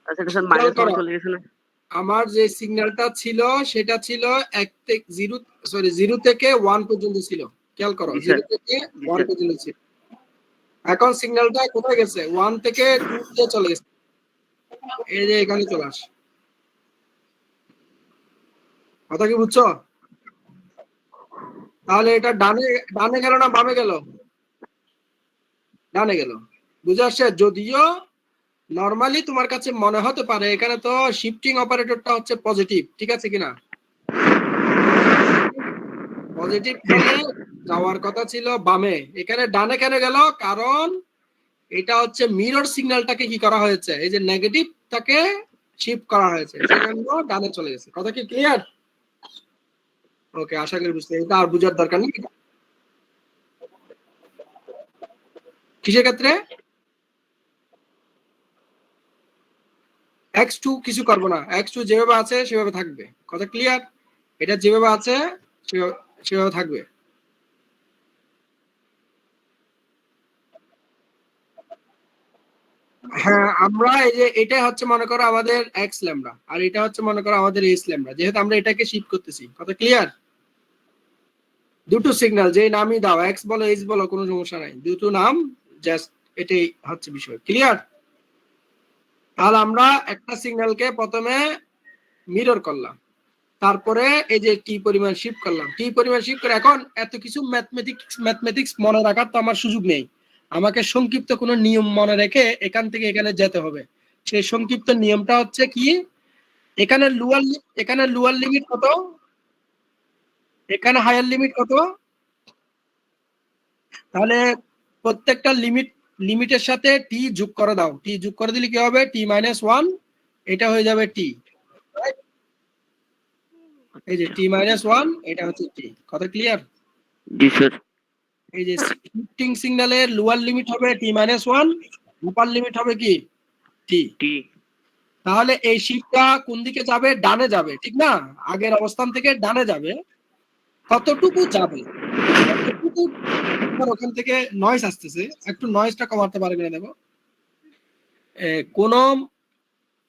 আচ্ছা, এটা স্যার -1 এ চলে গেছে না? আমার যে সিগন্যালটা ছিল সেটা ছিল 1 থেকে 0 থেকে 1 পর্যন্ত ছিল, খেয়াল করো, 0 থেকে 1 পর্যন্ত ছিল। এখন সিগন্যালটা কোথায় গেছে, 1 থেকে 2 তে চলে গেছে, এই যে এখানে চলে আসে। কথা কি বুঝছো? তাহলে এটা ডানে ডানে গেল না বামে গেল? ডানে গেল, বুঝে আসছে? যদিও নরমালি তোমার কাছে মনে হতে পারে এখানে তো শিফটিং অপারেটরটা হচ্ছে পজিটিভ, ঠিক আছে কিনা? পজিটিভ হলে যাওয়ার কথা ছিল বামে, এখানে ডানে কেন গেল? কারণ এটা হচ্ছে মিরর সিগন্যালটাকে কি করা হয়েছে, এই যে নেগেটিভটাকে শিফট করা হয়েছে, সেজন্য ডানে চলে গেছে। কথা কি ক্লিয়ার? ওকে, আশা করি বুঝতে, এটা আর বুঝার দরকার নেই। কিসের ক্ষেত্রে? x2 কিছু করবো না, x2 যেভাবে আছে সেভাবে থাকবে। কথা ক্লিয়ার? এটা যেভাবে আছে সেভাবে থাকবে। হ্যাঁ, আমরা এই যে এটা হচ্ছে মনে করো আমাদের এক্স ল্যামডা, আর এটা হচ্ছে মনে করো আমাদের এস ল্যামডা, যেহেতু আমরা এটাকে শিফট করতেছি। কথা ক্লিয়ার? দুটো সিগন্যাল যে নামই দাও, এক্স বলো এস বলো, কোনো সমস্যা নাই, দুটো নাম জাস্ট, এটাই হচ্ছে বিষয়। ক্লিয়ার? তাহলে আমরা একটা সিগন্যালকে প্রথমে মিরর করলাম, তারপরে এই যে টি পরিমাণ শিফট করলাম, টি পরিমাণ শিফট করে এখন এত কিছু ম্যাথমেটিক্স মনে রাখার তো আমার সুযোগ নেই, আমাকে সংক্ষিপ্ত কোনো নিয়ম মনে রেখে এখান থেকে এখানে যেতে হবে। সেই সংক্ষিপ্ত নিয়মটা হচ্ছে কি, এখানে লোয়ার লিমিট কত, এখানে হায়ার লিমিট কত, তাহলে প্রত্যেকটা লিমিটের সাথে টি যোগ করে দাও। টি যোগ করে দিলে কি হবে, টি মাইনাস 1, এটা হয়ে যাবে টি। এই যে টি মাইনাস 1, এটা হচ্ছে টি। কথা ক্লিয়ার? জি স্যার। এই যে শিফটিং সিগন্যালের লোয়ার লিমিট হবে টি মাইনাস 1, আপার লিমিট হবে কি, টি। তাহলে এই শিফটটা কোন দিকে যাবে, ডানে যাবে, ঠিক না? আগের অবস্থান থেকে ডানে যাবে। কতটুকু যাবে, ওখান থেকে নয়েজ আসতেছে, একটু নয়েজটা কমাতে পারবে না? দেখো, কোন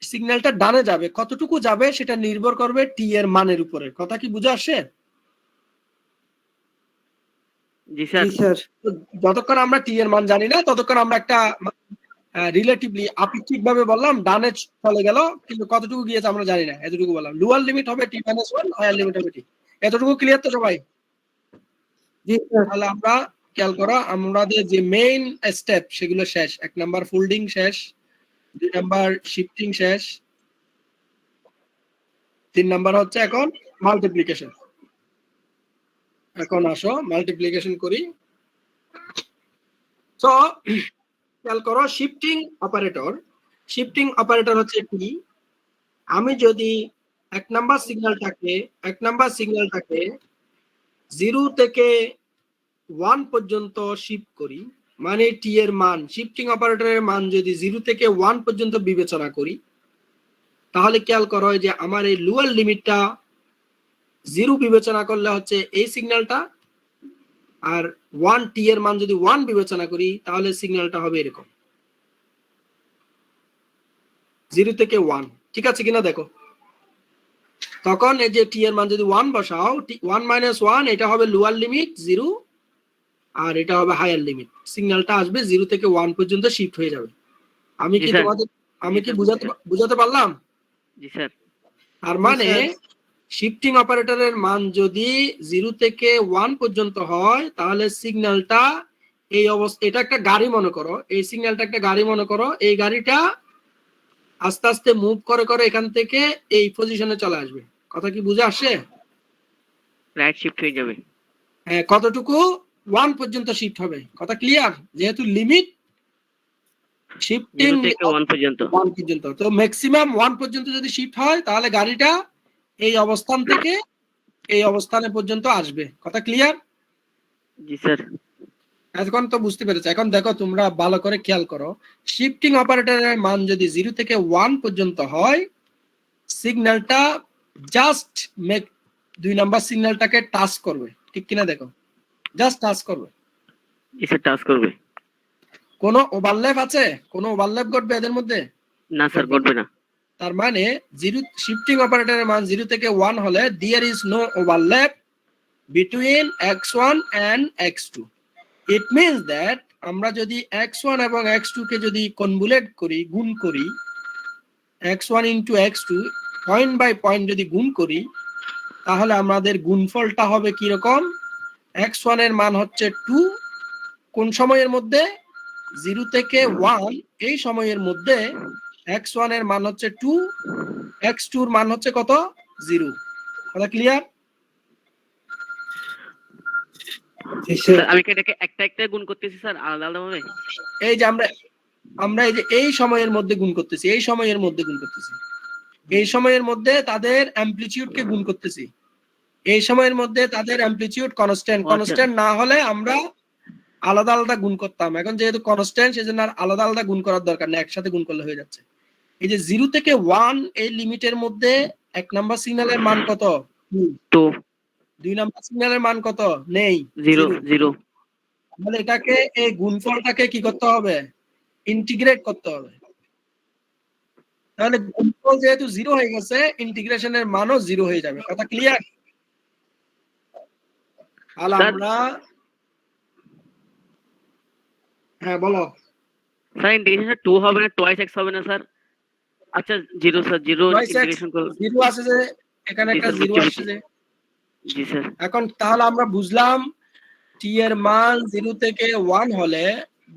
সিগন্যালটা ডানে যাবে, কতটুকু যাবে সেটা নির্ভর করবে টি এর মানের উপরে। কথা কি বুঝে আসছে? জি স্যার। যতক্ষণ আমরা টি এর মান জানি না ততক্ষণ আমরা একটা রিলেটিভলি আপেক্ষিক ভাবে বললাম ডানে চলে গেল, কিন্তু কতটুকু গিয়েছে আমরা জানি না, এতটুকু বললাম। লোয়ার লিমিট হবে টি মাইনাস 1, হায়ার লিমিট হবে টি। এতটুকু ক্লিয়ার তো সবাই? জি স্যার। তাহলে আমরা খেয়াল করো, আমাদের যে মেইন স্টেপ সেগুলো শেষ। 1 নাম্বার ফোল্ডিং শেষ, 2 নাম্বার শিফটিং শেষ, 3 নাম্বার হচ্ছে এখন মাল্টিপ্লিকেশন। এখন আসো মাল্টিপ্লিকেশন করি। সো খেয়াল করো, শিফটিং অপারেটর, শিফটিং অপারেটর হচ্ছে কি, আমি যদি এক নাম্বার সিগন্যালটাকে 0 থেকে 1 পর্যন্ত শিফট করি, মানে টি এর মান, শিফটিং অপারেটরের মান যদি 0 থেকে 1 পর্যন্ত বিবেচনা করি, তাহলে খেয়াল করো যে আমার এই লোয়ার লিমিটটা 0 বিবেচনা করলে হচ্ছে এই সিগন্যালটা, আর 1 টি এর মান যদি 1 বিবেচনা করি তাহলে সিগন্যালটা হবে এরকম 0 থেকে 1। ঠিক আছে কিনা দেখো। তখন এই যে টি এর মান যদি 1 বসাও, 1 মাইনাস 1 এটা হবে লোয়ার লিমিট 0, আর এটা হবে হায়ার লিমিট। সিগন্যালটা আসবে 0 থেকে 1 পর্যন্ত শিফট হয়ে যাবে। আমি কি বুঝাতে পারলাম? জি স্যার। তার মানে শিফটিং অপারেটরের মান যদি 0 থেকে 1 পর্যন্ত হয় তাহলে সিগন্যালটা এই অবস্থা, এটা একটা গাড়ি মনে করো, এই সিগন্যালটা একটা গাড়ি মনে করো, এই গাড়িটা আস্তে আস্তে মুভ করে করে এখান থেকে এই পজিশনে চলে আসবে। কথা কি বুঝে আসে? রাইট শিফট হয়ে যাবে। হ্যাঁ, কতটুকু? 1 পর্যন্ত শিফট হবে। কথা ক্লিয়ার? যেহেতু লিমিট শিফটিং 0 থেকে 1 পর্যন্ত। 1 পর্যন্ত, তো ম্যাক্সিমাম 1 পর্যন্ত যদি শিফট হয় তাহলে গাড়িটা এই অবস্থান থেকে এই অবস্থানে পর্যন্ত আসবে। কথা ক্লিয়ার? জি স্যার। এখন তো বুঝতে পেরেছো। এখন দেখো তোমরা ভালো করে খেয়াল করো, শিফটিং অপারেটরের মান যদি 0 থেকে 1 পর্যন্ত হয়, সিগন্যালটা জাস্ট 2 নাম্বার সিগন্যালটাকে টাচ করবে। ঠিক কিনা দেখো, জাস্ট টাচ করবে। জি স্যার, টাচ করবে। কোনো ওভারল্যাপ আছে? কোনো ওভারল্যাপ ঘটবে এদের মধ্যে? না স্যার, ঘটবে না। তার মানে শিফটিং অপারেটরের মান 0 থেকে 1 হলে there is no overlap between x1 and x2. It means that আমরা যদি x1 এবং x2 কে যদি কনভুলেট করি, গুণ করি, x1 into x2 point by point যদি গুণ করি, তাহলে আমাদের গুণফলটা হবে কি রকম? x1 এর মান হচ্ছে 2, কোন সময়ের মধ্যে? 0 থেকে 1 এই সময়ের মধ্যে x1 এর মান হচ্ছে 2, x2 এর মান হচ্ছে কত? 0। কথা ক্লিয়ার? আমি কি এটাকে একটা একটা গুণ করতেছি স্যার, আলাদা আলাদা ভাবে? এই যে আমরা এই যে এই সময়ের মধ্যে গুণ করতেছি, এই সময়ের মধ্যে গুণ করতেছি, এই সময়ের মধ্যে তাদের অ্যামপ্লিটিউডকে গুণ করতেছি, এই সময়ের মধ্যে তাদের অ্যামপ্লিটিউড কনস্ট্যান্ট না হলে আমরা আলাদা আলাদা গুণ করতাম। এখন যেহেতু কনস্ট্যান্ট, সেজন্য আর আলাদা আলাদা গুণ করার দরকার নেই, একসাথে গুণ করলে হয়ে যাচ্ছে। এই যে 0 থেকে 1 এই লিমিটের মধ্যে এক নাম্বার সিগন্যালের মান কত? 2। 2 নাম্বার সিগন্যালের মান কত? নেই, 0। তাহলে এটাকে, এই গুণফলটাকে কি করতে হবে? ইন্টিগ্রেট করতে হবে। তাহলে গুণফল যেহেতু 0 হয়ে গেছে, ইন্টিগ্রেশনের মানও 0 হয়ে যাবে। কথা ক্লিয়ার? তাহলে আমরা, হ্যাঁ বলো স্যার। ইন্টিগ্রেশন 2 হবে না, টুয়াইস x হবে না স্যার? আচ্ছা 0 স্যার, 0 ইন্টিগ্রেশন করব। 0 আছে যে এখানে একটা 0 আসছে যে। জি স্যার। এখন তাহলে আমরা বুঝলাম টি এর মান 0 থেকে 1 হলে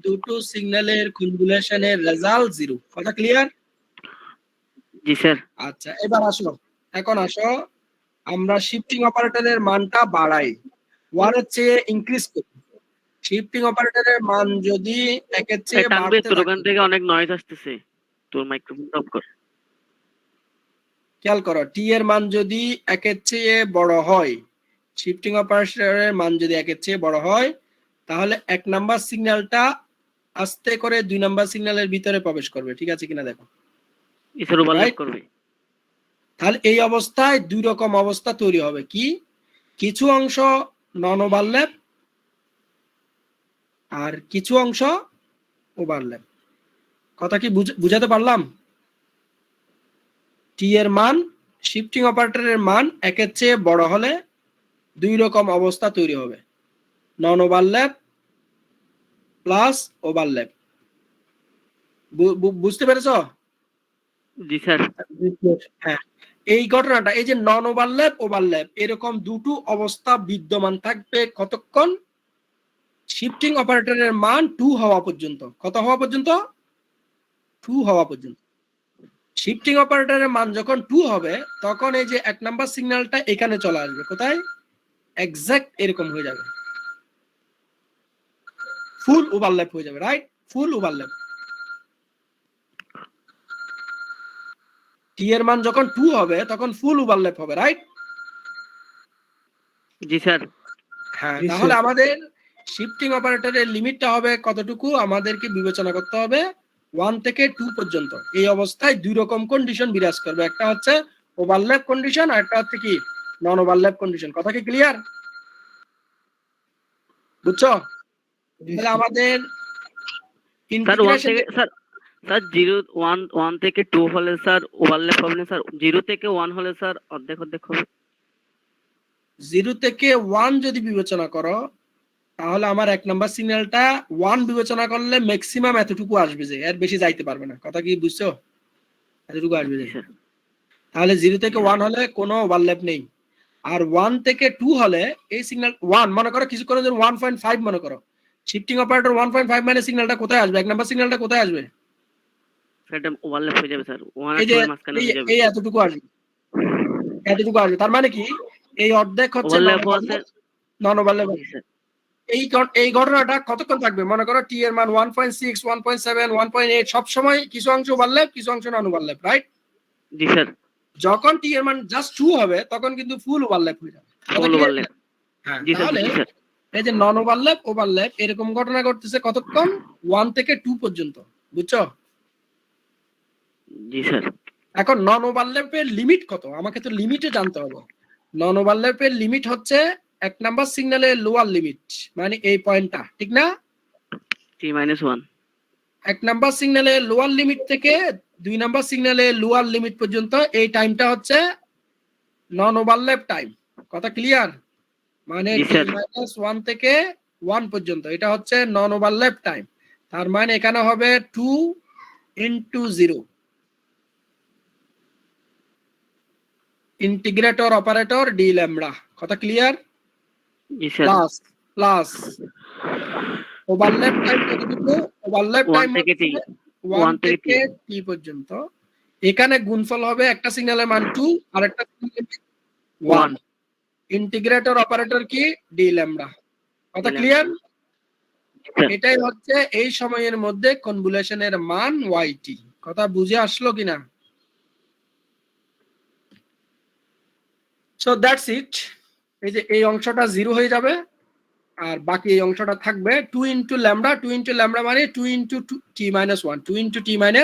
দুটো সিগন্যালের কনভলিউশনের রেজাল্ট 0। কথা ক্লিয়ার? জি স্যার। আচ্ছা, এখন আসো আমরা শিফটিং অপারেটরের মানটা বাড়াই, 1 এর চেয়ে ইনক্রিজ করি। শিফটিং অপারেটরের মান যদি 1 এর চেয়ে বাড়তে তোর ওখান থাকে, থেকে অনেক নয়েজ আসতেছে, তোর মাইক্রোফোন অফ কর। খেয়াল করো, টি এর মান যদি 1 এর চেয়ে বড় হয়, শিফটিং অপারেটরের মান যদি 1 এর চেয়ে বড় হয়, তাহলে 1 নাম্বার সিগন্যালটা আস্তে করে 2 নাম্বার সিগন্যালের ভিতরে প্রবেশ করবে। ঠিক আছে কিনা দেখো। ইসার ওভারল্যাপ করবে। তাহলে এই অবস্থায় দুই রকম অবস্থা তৈরি হবে। কি? কিছু অংশ নন ওভারল্যাপ আর কিছু অংশ ওভারল্যাপ। কথা কি বুঝাতে পারলাম? টি এর মান, শিফটিং অপারেটরের মান 1 এর চেয়ে বড় হলে দুই রকম অবস্থা তৈরি হবে, নন ওভারল্যাপ প্লাস ওভারল্যাপ। বুঝতে পেরেছো? জি স্যার। হ্যাঁ, এই ঘটনাটা, এই যে নন ওভারল্যাপ ওভারল্যাপ, এরকম দুটো অবস্থা বিদ্যমান থাকবে কতক্ষণ? শিফটিং অপারেটরের মান 2 হওয়া পর্যন্ত। কত হওয়া পর্যন্ত? 2 হওয়া পর্যন্ত। শিফটিং অপারেটরের মান যখন 2 হবে তখন এই যে 1 নাম্বার সিগন্যালটা এখানে চলে আসবে, কোথায়? এক্সাক্ট এরকম হয়ে যাবে, ফুল ওভারল্যাপ হয়ে যাবে, রাইট? ফুল ওভারল্যাপ। টি এর মান যখন 2 হবে তখন ফুল ওভারল্যাপ হবে, রাইট? জি স্যার। হ্যাঁ, Yes, তাহলে sir. আমাদের শিফটিং অপারেটরের লিমিটটা হবে কতটুকু? আমাদেরকে বিবেচনা করতে হবে 1 থেকে 2 পর্যন্ত। এই অবস্থায় দুই রকম কন্ডিশন বিরাজ করবে, একটা হচ্ছে ওভারল্যাপ কন্ডিশন আর একটা হচ্ছে কি নন ওভারল্যাপ কন্ডিশন। কথা কি ক্লিয়ার? বুঝছো? তাহলে আমাদের স্যার 1 ইন্টিগ্রেশন থেকে স্যার স্যার 1 থেকে 2 হলে স্যার ওভারল্যাপ হবে না স্যার? 0 থেকে 1 হলে স্যার অর্ধেক অর্ধেক হবে। 0 থেকে 1 যদি বিবেচনা করো তাহলে আমার 1 নাম্বার সিগন্যালটা 1 বিবেচনা করলে ম্যাক্সিমাম এতটুকু আসবে, যে এর বেশি যাইতে পারবে না। কথা কি বুঝছো? এতটুকু আসবে যে। স্যার তাহলে 0 থেকে 1 হলে কোনো ওভারল্যাপ নেই, আর 1 থেকে 2 হলে এই সিগন্যাল 1 মনে করো কিছুক্ষণের জন্য 1.5 মনে করো, শিফটিং অপারেটর 1.5 মানে সিগন্যালটা কোথায় আসবে? 1 নাম্বার সিগন্যালটা কোথায় আসবে? সেটা ওভারল্যাপ হয়ে যাবে স্যার। 1 আর এই 2 যে এর মাঝখানে হয়ে যাবে। এই এতটুকু আসবে, এতটুকু আসবে। তার মানে কি এই অর্ধেক হচ্ছে ওভারল্যাপও আছে। নন ওভারল্যাপ। জি স্যার। এই ঘটনাটা কতক্ষণ থাকবে? মনে করো টি এর মান 1.6, 1.7, 1.8 সব সময় কিছু অংশ ওভারল্যাপ কিছু অংশ নন ওভারল্যাপ, রাইট? জি স্যার। যখন টি এর মান জাস্ট 2 হবে তখন কিন্তু ফুল ওভারল্যাপ হয়ে যাবে। কথা ফুল clear? ওভারল্যাপ। হ্যাঁ, জি স্যার, তাহলে বুঝছি স্যার। এই যে নন ওভারল্যাপ ওভারল্যাপ এরকম ঘটনা ঘটতেছে কতক্ষণ? 1 থেকে 2 পর্যন্ত। বুঝছো? জি স্যার। এখন নন ওভারল্যাপের লিমিট কত? আমাকে তো লিমিটে জানতে হবে। নন ওভারল্যাপের লিমিট হচ্ছে 1 নাম্বার সিগন্যালের লোয়ার লিমিট, মানে এই পয়েন্টটা, ঠিক না? t-1। 1 নাম্বার সিগন্যালের লোয়ার লিমিট থেকে 2 নাম্বার সিগন্যালের লোয়ার লিমিট পর্যন্ত এই টাইমটা হচ্ছে নন ওভারল্যাপ টাইম। কথা ক্লিয়ার? মানে জি স্যার। t-1 থেকে 1 পর্যন্ত এটা হচ্ছে নন ওভারল্যাপ টাইম। তার মানে এখানে হবে 2 into 0 integrator operator d lambda. কথা ক্লিয়ার? জি sir. Plus plus overlap time কতটুকু? ওভারল্যাপ 1 টাইম থেকে t। হচ্ছে 1 1 থেকে থেকে t। t পর্যন্ত। এখানে গুণফল হবে একটা সিগন্যালের মান 2 আর একটা সিগন্যালের 1। 1। ইন্টিগ্রেটর অপারেটর কি? D lambda. কথা ক্লিয়ার? এটাই হচ্ছে এই সময়ের মধ্যে কনভলিউশনের মান yt। কথা বুঝে আসলো কিনা? So that's it. এই যে এই অংশটা 0 হয়ে যাবে আর বাকি এই অংশটা থাকবে 2 ইনটু ল্যামডা। 2 ইনটু ল্যামডা মানে 2 ইনটু t-1, 2 ইনটু t-1।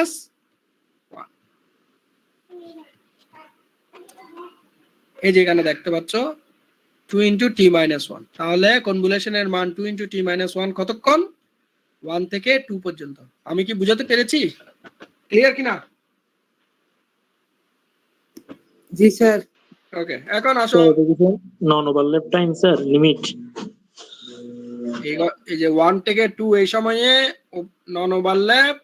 এই যে এখানে দেখতে পাচ্ছ 2 ইনটু t-1। তাহলে কনভলিউশনের মান 2 ইনটু t-1 কতক্ষণ? 1 থেকে 2 পর্যন্ত। আমি কি বুঝাতে পেরেছি? ক্লিয়ার কিনা? জি স্যার। ওকে, এখন আসো নন ওভারল্যাপ টাইম স্যার লিমিট। এই যে 1 থেকে 2 এই সময়ে নন ওভারল্যাপ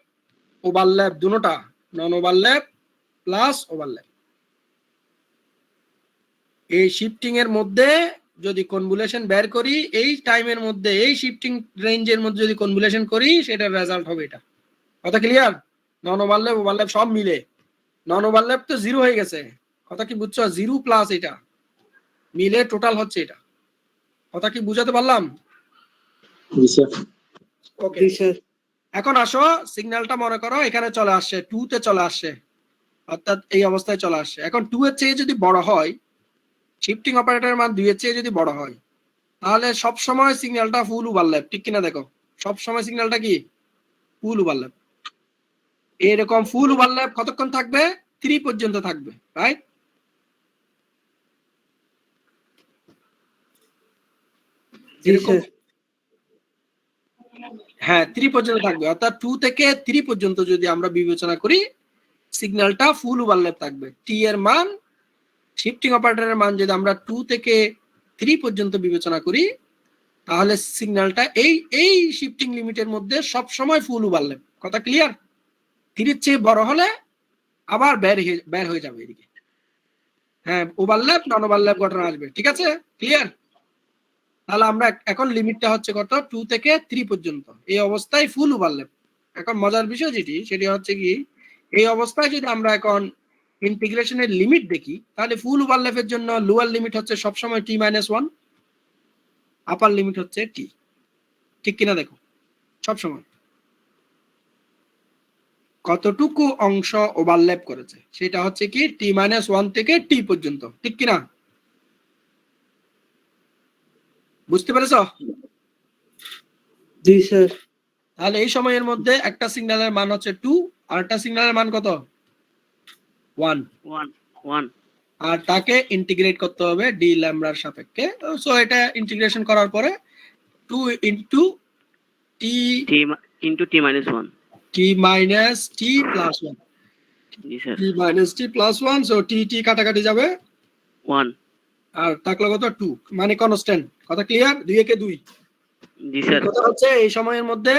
ওভারল্যাপ দুটোটা, নন ওভারল্যাপ প্লাস ওভারল্যাপ। এই শিফটিং এর মধ্যে যদি কনভলিউশন বের করি, এই টাইমের মধ্যে এই শিফটিং রেঞ্জের মধ্যে যদি কনভলিউশন করি সেটার রেজাল্ট হবে এটা। কথা ক্লিয়ার? নন ওভারল্যাপ ওভারল্যাপ সব মিলে। নন ওভারল্যাপ তো 0 হয়ে গেছে। কথা কি বুঝছো? 0 প্লাস এটা মিলে টোটাল হচ্ছে এটা। কথা কি বুঝাতে পারলাম? জি স্যার। ওকে, এখন আসো সিগন্যালটা মনে করো এখানে চলে আসছে, 2 তে চলে আসছে, অর্থাৎ এই অবস্থায় চলে আসছে। এখন 2 এর চেয়ে যদি বড় হয়, শিফটিং অপারেটরের মান 2 এর চেয়ে যদি বড় হয়, তাহলে সব সময় সিগন্যালটা ফুল ওভারল্যাপ, ঠিক কিনা দেখো? সব সময় সিগন্যালটা কি? ফুল ওভারল্যাপ। এরকম ফুল ওভারল্যাপ কতক্ষণ থাকবে? 3 পর্যন্ত থাকবে, রাইট? এরকম হ্যাঁ 3 পর্যন্ত থাকবে, অর্থাৎ 2 থেকে 3 পর্যন্ত যদি আমরা বিবেচনা করি সিগন্যালটা ফুল ওভারল্যাপ থাকবে। টি এর মান, শিফটিং অপারেটরের মান যদি আমরা 2 থেকে 3 পর্যন্ত বিবেচনা করি তাহলে সিগন্যালটা এই শিফটিং লিমিটের মধ্যে সব সময় ফুল ওভারল্যাপ। কথা ক্লিয়ার? 3 এর চেয়ে বড় হলে আবার বের হয়ে যাবে এদিকে। হ্যাঁ, ওভারল্যাপ নন ওভারল্যাপ ঘটনা আসবে। ঠিক আছে? ক্লিয়ার? তাহলে আমরা এখন লিমিটটা হচ্ছে কত? 2 থেকে 3 পর্যন্ত। এই অবস্থায় ফুল ওভারল্যাপ। এখন মজার বিষয় যেটি সেটি হচ্ছে কি এই অবস্থায় যদি আমরা এখন ইন্টিগ্রেশনের লিমিট দেখি, তাহলে ফুল ওভারল্যাপের জন্য লোয়ার লিমিট হচ্ছে সবসময় t-1, আপার লিমিট হচ্ছে t, ঠিক কিনা দেখো সবসময় কতটুকু অংশ ওভারল্যাপ করেছে সেটা হচ্ছে কি t-1 থেকে t পর্যন্ত, ঠিক কিনা? বুঝতে পেরেছো? জি স্যার। তাহলে এই সময়ের মধ্যে একটা সিগন্যালের মান হচ্ছে 2 আর একটা সিগন্যালের মান কত 1, 1 আর তাকে ইন্টিগ্রেট করতে হবে d ল্যামডার সাপেক্ষে। সো এটা ইন্টিগ্রেশন করার পরে 2 into t into t-1 t minus t plus 1, জি sir t minus t plus 1, so t t কাটাকাটি যাবে 1 আর থাকলো কত 2, মানে কনস্ট্যান্ট। কথা ক্লিয়ার? 2 একে 2, জি স্যার কথা হচ্ছে এই সময়ের মধ্যে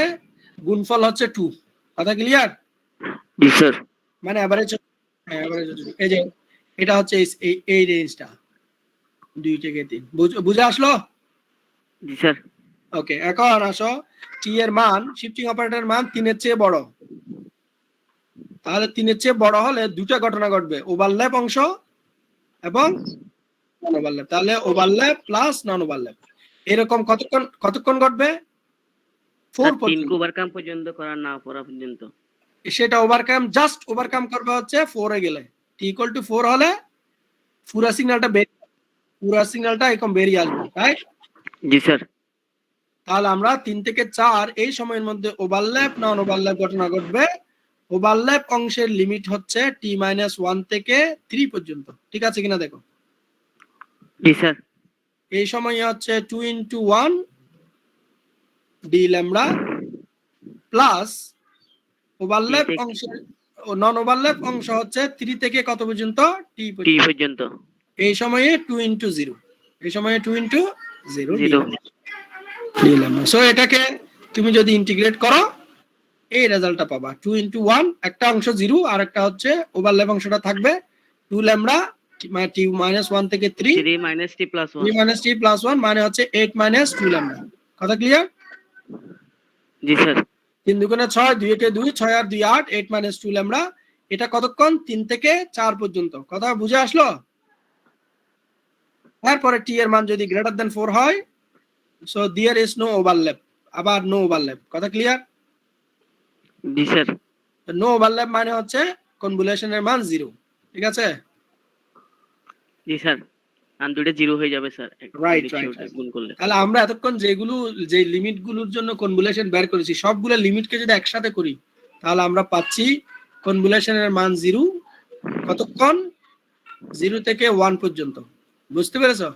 গুণফল হচ্ছে 2, কথা ক্লিয়ার? জি স্যার মানে এভারেজ, এই যে এটা হচ্ছে এই রেঞ্জটা 2 থেকে 3, বুঝে আসলো? জি স্যার ওকে, এখন আসো t এর মান, শিফটিং অপারেটরের মান 3 এর চেয়ে বড়, তাহলে 3 এর চেয়ে বড় হলে দুটো ঘটনা ঘটবে, ওভারল্যাপ অংশ এবং নন ওভারল্যাপ। তাহলে ওভারল্যাপ প্লাস নন ওভারল্যাপ এরকম কতক্ষণ ঘটবে? 4 3 পর্যন্ত। को ওভারকাম পর্যন্ত করা না পড়া পর্যন্ত সেটা ওভারকাম করবে হচ্ছে 4 এ গেলে, t = 4 হলে পুরো সিগন্যালটা এরকম বেরিয়ে আসবে, রাইট? জি স্যার তাহলে আমরা 3 থেকে 4 এই সময়ের মধ্যে ওভারল্যাপ নন ওভারল্যাপ ঘটনা ঘটবে। ওভারল্যাপ অংশের লিমিট হচ্ছে t-1 থেকে 3 পর্যন্ত, ঠিক আছে কিনা দেখো? জি স্যার এই সময় হচ্ছে 2 into 1 d lambda plus overlap অংশের নন ওভারল্যাপ অংশ হচ্ছে 3 থেকে কত পর্যন্ত? t পর্যন্ত। এই সময়ে 2 into 0, এই সময়ে 2 into 0 d ল্যামডা। সো এটাকে তুমি যদি ইন্টিগ্রেট করো এই রেজাল্টটা পাবা, 2 into 1, একটা অংশ 0 আর একটা হচ্ছে ওভারল্যাপ অংশটা থাকবে 2 ল্যামডা মানে t-1 থেকে 3 3 minus t plus 1 3 minus t plus 1 মানে হচ্ছে 8 minus 2 ল্যামডা। কথা ক্লিয়ার? জি স্যার 3 দুগুণে 6, 2 একে 2, 6 আর 2 8, 8 minus 2 ল্যামডা। এটা কতক্ষণ? 3 থেকে 4 পর্যন্ত। কথা বুঝে আসলো? তারপরে t এর মান যদি গ্রেটার দ্যান 4 হয়, so there is no overlap, আবার নো ওভারল্যাপ। কথা ক্লিয়ার? জি স্যার নো ওভারল্যাপ মানে হচ্ছে কনভলিউশনের মান 0, ঠিক আছে? জি স্যার আর দুটো জিরো হয়ে যাবে স্যার রাইট গুণ করলে। তাহলে আমরা এতক্ষণ যে লিমিটগুলোর জন্য কনভলিউশন বের করেছি সবগুলো লিমিটকে যদি একসাথে করি তাহলে আমরা পাচ্ছি কনভলিউশনের মান 0 কতক্ষণ? 0 থেকে 1 পর্যন্ত। বুঝতে পেরেছো?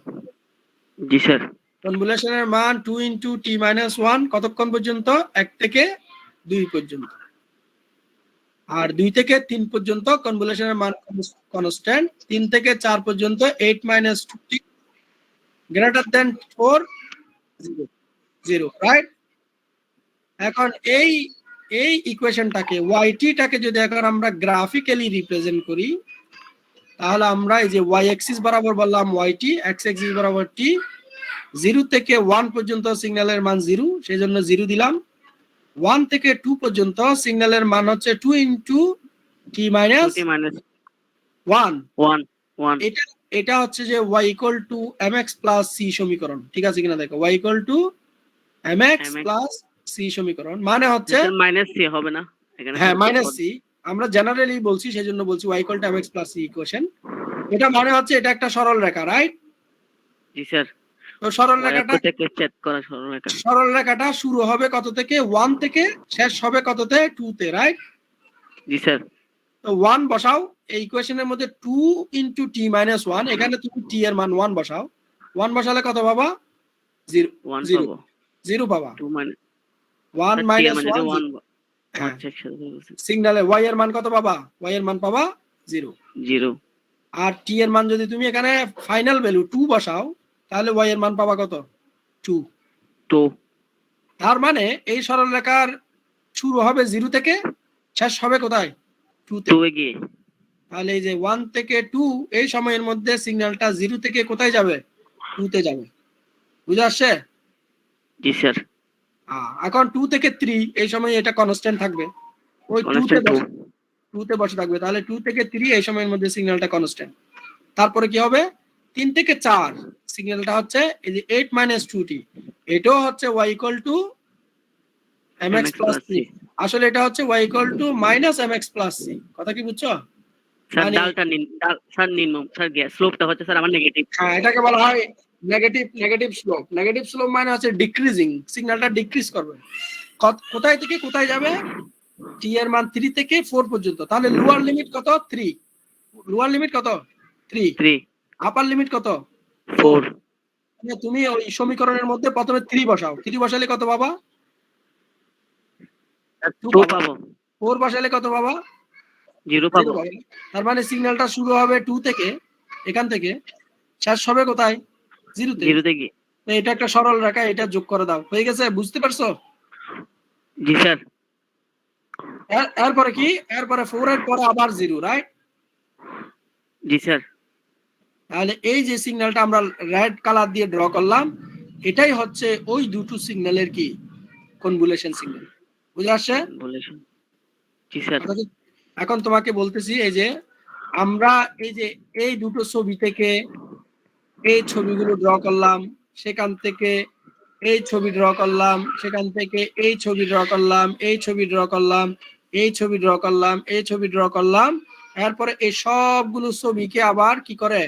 জি স্যার কনভলিউশনের মান 2 into t-1 কতক্ষণ পর্যন্ত? 1 থেকে 2 পর্যন্ত। আর 2 থেকে 3 পর্যন্ত কনভলিউশনের মান কনস্ট্যান্ট, 3 থেকে 4 পর্যন্ত 8 minus 2t greater than 4 0, right? এখন এই ইকুয়েশনটাকে yt-টাকে যদি এখন আমরা গ্রাফিক্যালি রিপ্রেজেন্ট করি তাহলে আমরা এই যে y অ্যাক্সিস বরাবর বললাম yt, x অ্যাক্সিস বরাবর t, 0 থেকে 1 পর্যন্ত সিগন্যালের মান 0 সেজন্য 0 দিলাম, 1 থেকে 2 পর্যন্ত সিগন্যালের মান হচ্ছে 2 into t-1 এটা হচ্ছে যে y = mx plus c সমীকরণ, ঠিক আছে কিনা দেখো? y = mx plus c সমীকরণ মানে হচ্ছে মাইনাস সি হবে না এখানে? হ্যাঁ মাইনাস সি, আমরা জেনারেলি বলছি সেজন্য বলছি y = mx plus c equation. এটা মানে হচ্ছে এটা একটা সরল রেখা, রাইট? জি স্যার তো সরল রেখাটা সরল রেখাটা শুরু হবে কত থেকে? 1 থেকে, শেষ হবে কততে? 2 তে, রাইট? জি স্যার তো 1 বসাও এই ইকুয়েশনের মধ্যে, 2 into t-1, এখানে তুমি t এর মান 1 বসাও, 1 বসালে কত পাবা? 0 পাবা। 1 minus 1 সিগন্যালে y এর মান কত পাবা? y এর মান পাবা 0। আর t এর মান যদি তুমি এখানে ফাইনাল ভ্যালু 2 বসাও তাহলে y এর মান পাবা কত? 2। তার মানে এই সরল রেখার শুরু হবে 0 থেকে, শেষ হবে কোথায়? 2 তে গিয়ে। তাহলে এই যে 1 থেকে 2 এই সময়ের মধ্যে সিগন্যালটা 0 থেকে কোথায় যাবে? 2 তে যাবে। বুঝে আসছে? জি স্যার এখন 2 থেকে 3 এই সময় এটা কনস্ট্যান্ট থাকবে, ওই 2 2 তে বসে থাকবে, তাহলে 2 থেকে 3 এই সময়ের মধ্যে সিগন্যালটা কনস্ট্যান্ট। তারপরে কি হবে 3 থেকে 4 সিগন্যালটা হচ্ছে এই যে 8 - 2t, এটাও হচ্ছে y = mx + c। আসলে এটা হচ্ছে y = -mx + c। কথা কি বুঝছো? স্যার মানে ডালটা নিন, স্যার নিম্ন, স্যার স্লোপটা হচ্ছে স্যার আমার নেগেটিভ। হ্যাঁ, এটাকে বলা হয় নেগেটিভ স্লোপ। নেগেটিভ স্লোপ মানে হচ্ছে ডিক্রিজিং, সিগন্যালটা ডিক্রিজ করবে। কোথায় থেকে কোথায় যাবে? t এর মান 3 থেকে 4 পর্যন্ত। তাহলে লোয়ার লিমিট কত? 3। লোয়ার লিমিট কত? 3। 3 আপার লিমিট কত? 4 মানে তুমি ওই সমীকরণের মধ্যে প্রথমে 3 বসাও। 3 বসালে কত পাবা? 2 পাবো, 4 বসালে কত পাবা? 0 0 পাবো। পাবা। তার মানে সিগন্যালটা শুরু হবে 2 থেকে, এখান থেকে শেষ হবে কোথায়? 0 তে। 0 থেকে। তো এটা একটা সরল রেখা, এটা যোগ করে দাও। হয়ে গেছে? বুঝতে পারছো? জি স্যার। এরপরে কি? এরপরে 4 এর পরে আবার 0, রাইট? জি স্যার। তাহলে এই যে সিগন্যালটা আমরা রেড কালার দিয়ে ড্র করলাম, এটাই হচ্ছে ওই দুটো সিগন্যালের কি কনভলিউশন সিগন্যাল। বুঝে আসছে? বলেছেন। জি স্যার। এখন তোমাকে বলতেছি এই যে আমরা এই যে এই দুটো ছবি থেকে এই ছবিগুলো ড্র করলাম, সেখান থেকে এই ছবি ড্র করলাম, সেখান থেকে এই ছবি ড্র করলাম, এই ছবি ড্র করলাম, এই ছবি ড্র করলাম, এই ছবি ড্র করলাম। এরপরে এই সবগুলো ছবিকে আবার কি করে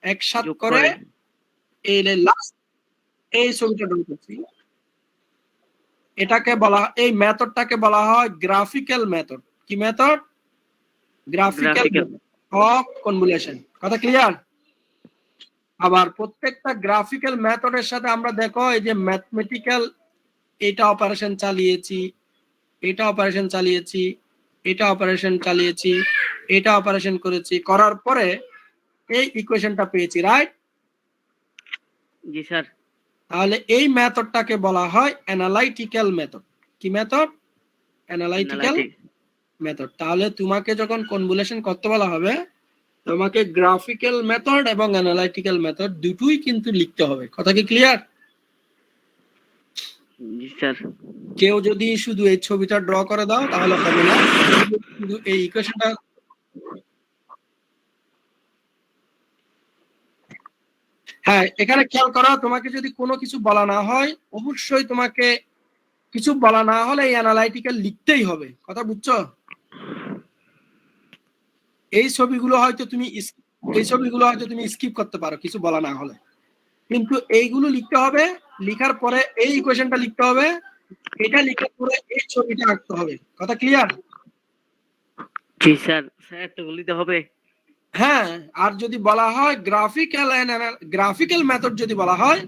একসাথে যোগ করে করে। এই লাস্ট এই ছবিটা ড্র করছি। এটাকে বলা, এই মেথডটাকে বলা হয় গ্রাফিক্যাল মেথড। কি method? Graphical graphical. Of convolution. কথা ক্লিয়ার? আবার প্রত্যেকটা গ্রাফিক্যাল মেথডের সাথে আমরা দেখো এই যে ম্যাথমেটিক্যাল এটা অপারেশন চালিয়েছি, এটা অপারেশন চালিয়েছি, এটা অপারেশন চালিয়েছি, এটা অপারেশন করেছি, করার পরে এই ইকুয়েশনটা পেয়েছি, রাইট? জি স্যার। তাহলে এই মেথডটাকে বলা হয় অ্যানালাইটিক্যাল মেথড। কি মেথড? Analytical method. তাহলে তোমাকে যখন কনভলিউশন করতে বলা হবে, তোমাকে গ্রাফিক্যাল মেথড এবং অ্যানালাইটিক্যাল মেথড দুটোই কিন্তু লিখতে হবে। কথা কি ক্লিয়ার? জি স্যার। কেউ যদি শুধু এই ছবিটা ড্র করে দাও তাহলে হবে না, শুধু এই ইকুয়েশনটা। হ্যাঁ, এখানে খেয়াল করো, তোমাকে যদি কোনো কিছু বলা না হয়, অবশ্যই তোমাকে কিছু বলা না হলে এই অ্যানালাইটিক্যাল লিখতেই হবে। কথা বুঝছো? এই ছবিগুলো হয়তো তুমি স্কিপ করতে পারো কিছু বলা না হলে, কিন্তু এইগুলো লিখতে হবে। লিখার পরে এই ইকুয়েশনটা লিখতে হবে, এটা লিখার পরে এই ছবিটা আঁকতে হবে। কথা ক্লিয়ার? জি স্যার। স্যার তো বলতে হবে। হ্যাঁ, আর যদি বলা হয় গ্রাফিক্যাল মেথড যদি বলা হয়,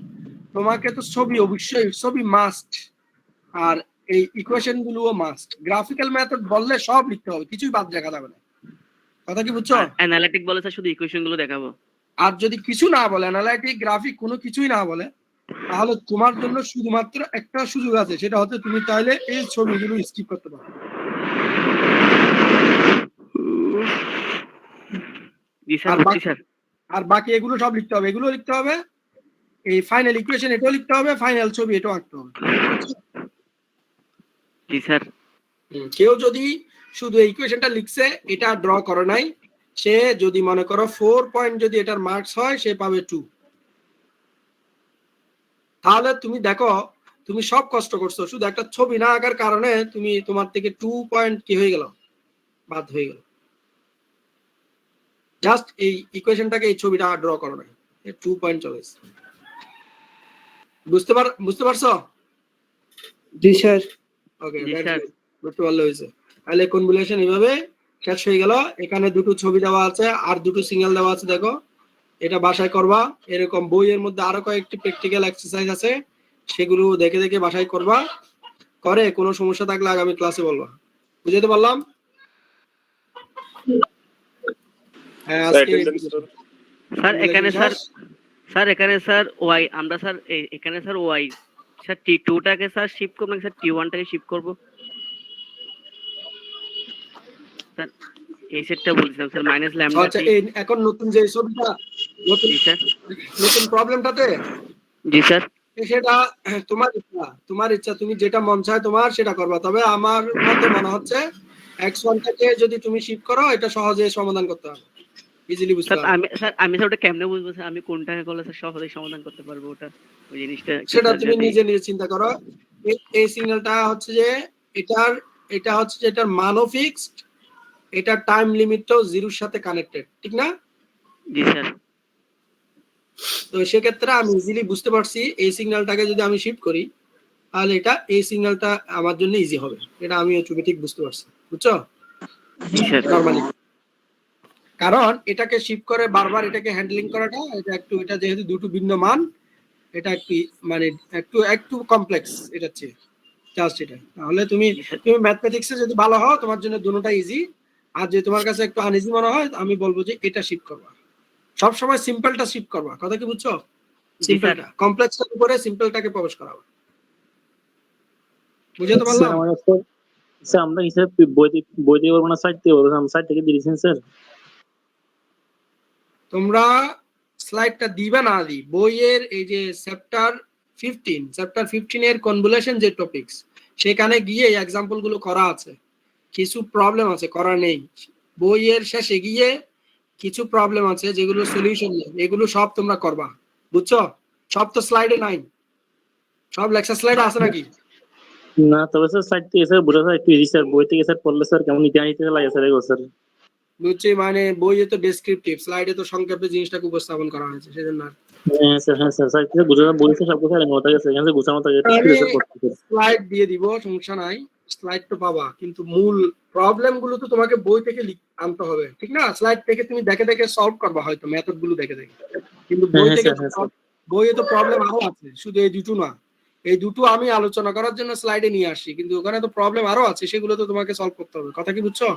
তোমাকে তো ছবি, অবশ্যই ছবি মাস্ট, আর এই ইকুয়েশন গুলোও মাস্ট। গ্রাফিক্যাল মেথড বললে সব লিখতে হবে, কিছুই বাদ রাখা যাবে না। কথা কি বুঝছো? অ্যানালিটিক বলে স্যার শুধু ইকুয়েশন গুলো দেখাবো। আর যদি কিছু না বলে, অ্যানালাইটিক গ্রাফিক কোনো কিছুই না বলে, তাহলে তোমার জন্য শুধুমাত্র একটা সুযোগ আছে, সেটা হচ্ছে তুমি চাইলে এই ছবিগুলো স্কিপ করতে পারো। জি স্যার, বুঝছি স্যার। আর বাকি এগুলো সব লিখতে হবে, এগুলো লিখতে হবে, এই ফাইনাল ইকুয়েশন এটাও লিখতে হবে, ফাইনাল ছবি এটাও আঁকতে হবে। জি স্যার। কেউ যদি শুধু এই ইকুয়েশনটা লিখছে, এটা ড্র করে নাই, সে যদি মনে করো 4 পয়েন্ট যদি এটার মার্কস হয়, সে পাবে 2। তাহলে তুমি দেখো, তুমি সব কষ্ট করছো, শুধু একটা ছবি না আঁকার কারণে তুমি তোমার থেকে 2 পয়েন্ট কি হয়ে গেল, বাদ হয়ে গেল। জাস্ট এই ইকুয়েশনটাকে, এই ছবিটা ড্র করো নাই, 2 পয়েন্ট চলে এসেছে। বুঝতে পারছো? জি স্যার। ওকে, জি স্যার। বুঝতে পারলে হয়েছে। তাহলে কনভলিউশন এইভাবে শেষ হয়ে গেল। এখানে দুটো ছবি দেওয়া আছে আর দুটো সিঙ্গেল দেওয়া আছে, দেখো এটা বাসায় করবা। এরকম বইয়ের মধ্যে আরো কয়েকটি প্র্যাকটিক্যাল এক্সারসাইজ আছে, সেগুলো দেখে দেখে বাসায় করবা। করে কোনো সমস্যা থাকলে আগামী ক্লাসে বলবা। বুঝাতে পারলাম? হ্যাঁ, আজকে স্যার এখানে স্যার এখানে স্যার ওয়াই, আমরা স্যার এখানে স্যার ওয়াই স্যার T2 টাকে স্যার শিফট করব নাকি স্যার T1 টাকে শিফট করব? স্যার এই সেটটা বলছিলাম স্যার মাইনাস ল্যামডা। আচ্ছা, এই এখন নতুন যে ছবিটা, জি স্যার। নতুন প্রবলেমটাতে, জি স্যার। সেটা তোমার ইচ্ছা, তুমি যেটা মন চায় তোমার সেটা করবা। তবে আমার মতে মনে হচ্ছে x1 থেকে যদি তুমি শিফট করো এটা সহজে সমাধান করতে হবে, ইজিলি বুঝতে স্যার পারবে। আমি স্যার ওটা কেমনে বুঝবো স্যার, আমি কোনটাকে করলে স্যার সহজেই সমাধান করতে পারবো ওটা, ওই জিনিসটা একটু সেটা স্যার তুমি যদি নিজে নিজে চিন্তা করো। এই সিগন্যালটা হচ্ছে যে এটা হচ্ছে যে এটার মানও ফিক্সড, এটার টাইম লিমিটটাও জিরোর সাথে কানেক্টেড, ঠিক না? জি স্যার। তো সেক্ষেত্রে আমি ইজিলি বুঝতে পারছি এই সিগন্যালটাকে যদি আমি শিফট করি তাহলে এটা এই সিগন্যালটা আমার জন্য ইজি হবে, এটা আমি অটোমেটিক বুঝতে পারছি, বুঝছো? জি স্যার। নরমালি কারণ এটাকে শিফট করে বারবার এটাকে হ্যান্ডলিং করাটা এটা যেহেতু দুটো ভিন্ন মান, এটা একটু মানে একটু কমপ্লেক্স এটার চেয়ে, জাস্ট এটা। তাহলে তুমি ম্যাথমেটিক্সে যদি ভালো হও তোমার জন্য দুটোটা ইজি, আর যদি তোমার কাছে একটু আনইজি মনে হয় আমি বলবো যে এটা শিফট করবা, সব সময় সিম্পলটা শিফট করবা, কথা কি বুঝছো? সিম্পলটা কমপ্লেক্সটার উপরে সিম্পলটাকে প্রবেশ করাবা, বুঝতে স্যার পারলাম? আমাদের স্যার আমরা হিসাব বইতে করবো না, সাইড থেকে করবো, আমরা সাইড থেকে দিয়েছেন স্যার। তোমরা স্লাইডটা দিবা না দি বইয়ের এই যে চ্যাপ্টার 15 এর কনভলিউশন যে টপিকস, সেখানে গিয়ে এই এক্সাম্পল গুলো করা আছে, কিছু প্রবলেম আছে করা নেই, বইয়ের শেষে গিয়ে কিছু প্রবলেম আছে যেগুলো সলিউশন নেই, এগুলো সব তোমরা করবা, বুঝছো? সব তো স্লাইডে নাই, সব লেকচার স্লাইডে আছে নাকি? না তবে স্যার সাইড থেকে স্যার বোঝা যায় একটু ইজি স্যার, বই থেকে স্যার পড়লে স্যার কেমন নিতে লাগে স্যার এগুলো স্যার। বুঝছি, মানে বইয়ে তো ডেসক্রিপটিভ, স্লাইডে তো সংক্ষেপে জিনিসটাকে উপস্থাপন করা হয়েছে, সেজন্য আর হ্যাঁ স্যার, হ্যাঁ স্যার, সাইড থেকে বোঝা বলছে সব কথা মতো গেছে, এখানে গোছানো থাকে একটু আমি স্যার পড়তে স্যার। স্লাইড দিয়ে দিব, সমস্যা নাই, স্লাইড তো পাবা, কিন্তু মূল প্রবলেম গুলো তো তোমাকে বই থেকে আনতে হবে, ঠিক না? স্লাইড থেকে তুমি দেখে দেখে সলভ করবা হয়তো মেথড গুলো দেখে দেখে, কিন্তু হ্যাঁ বই হ্যাঁ থেকে স্যার, হ্যাঁ স্যার। বইয়ে তো প্রবলেম আরো আছে, শুধু এই দুটো না, এই দুটো আমি আলোচনা করার জন্য স্লাইডে নিয়ে আসি, কিন্তু ওখানে তো প্রবলেম আরো আছে, সেগুলো তো তোমাকে সলভ করতে হবে, কথা কি বুঝছো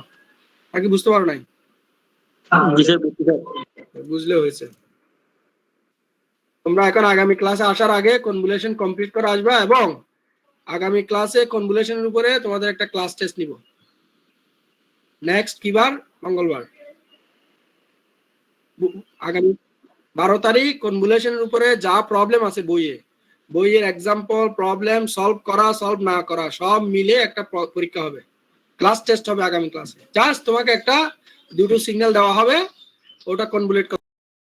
নাকি বুঝতে পারো নাই? জি স্যার, বুঝছি স্যার। বুঝলে হয়েছে। তোমরা এখন আগামী ক্লাসে আসার আগে কনভলিউশন কমপ্লিট করে আসবা, এবং আগামী ক্লাসে কনভলিউশনের উপরে তোমাদের একটা ক্লাস টেস্ট নিব। নেক্সট কি বার? মঙ্গলবার, আগামী 12 তারিখ কনভলিউশনের উপরে যা প্রবলেম আছে বইয়ের এক্সাম্পল, প্রবলেম সলভ করা, সলভ না করা সব মিলে একটা পরীক্ষা হবে, ক্লাস টেস্ট হবে আগামী ক্লাসে। জাস্ট তোমাকে একটা দুটো সিগন্যাল দেওয়া হবে, ওটা কনভলিউট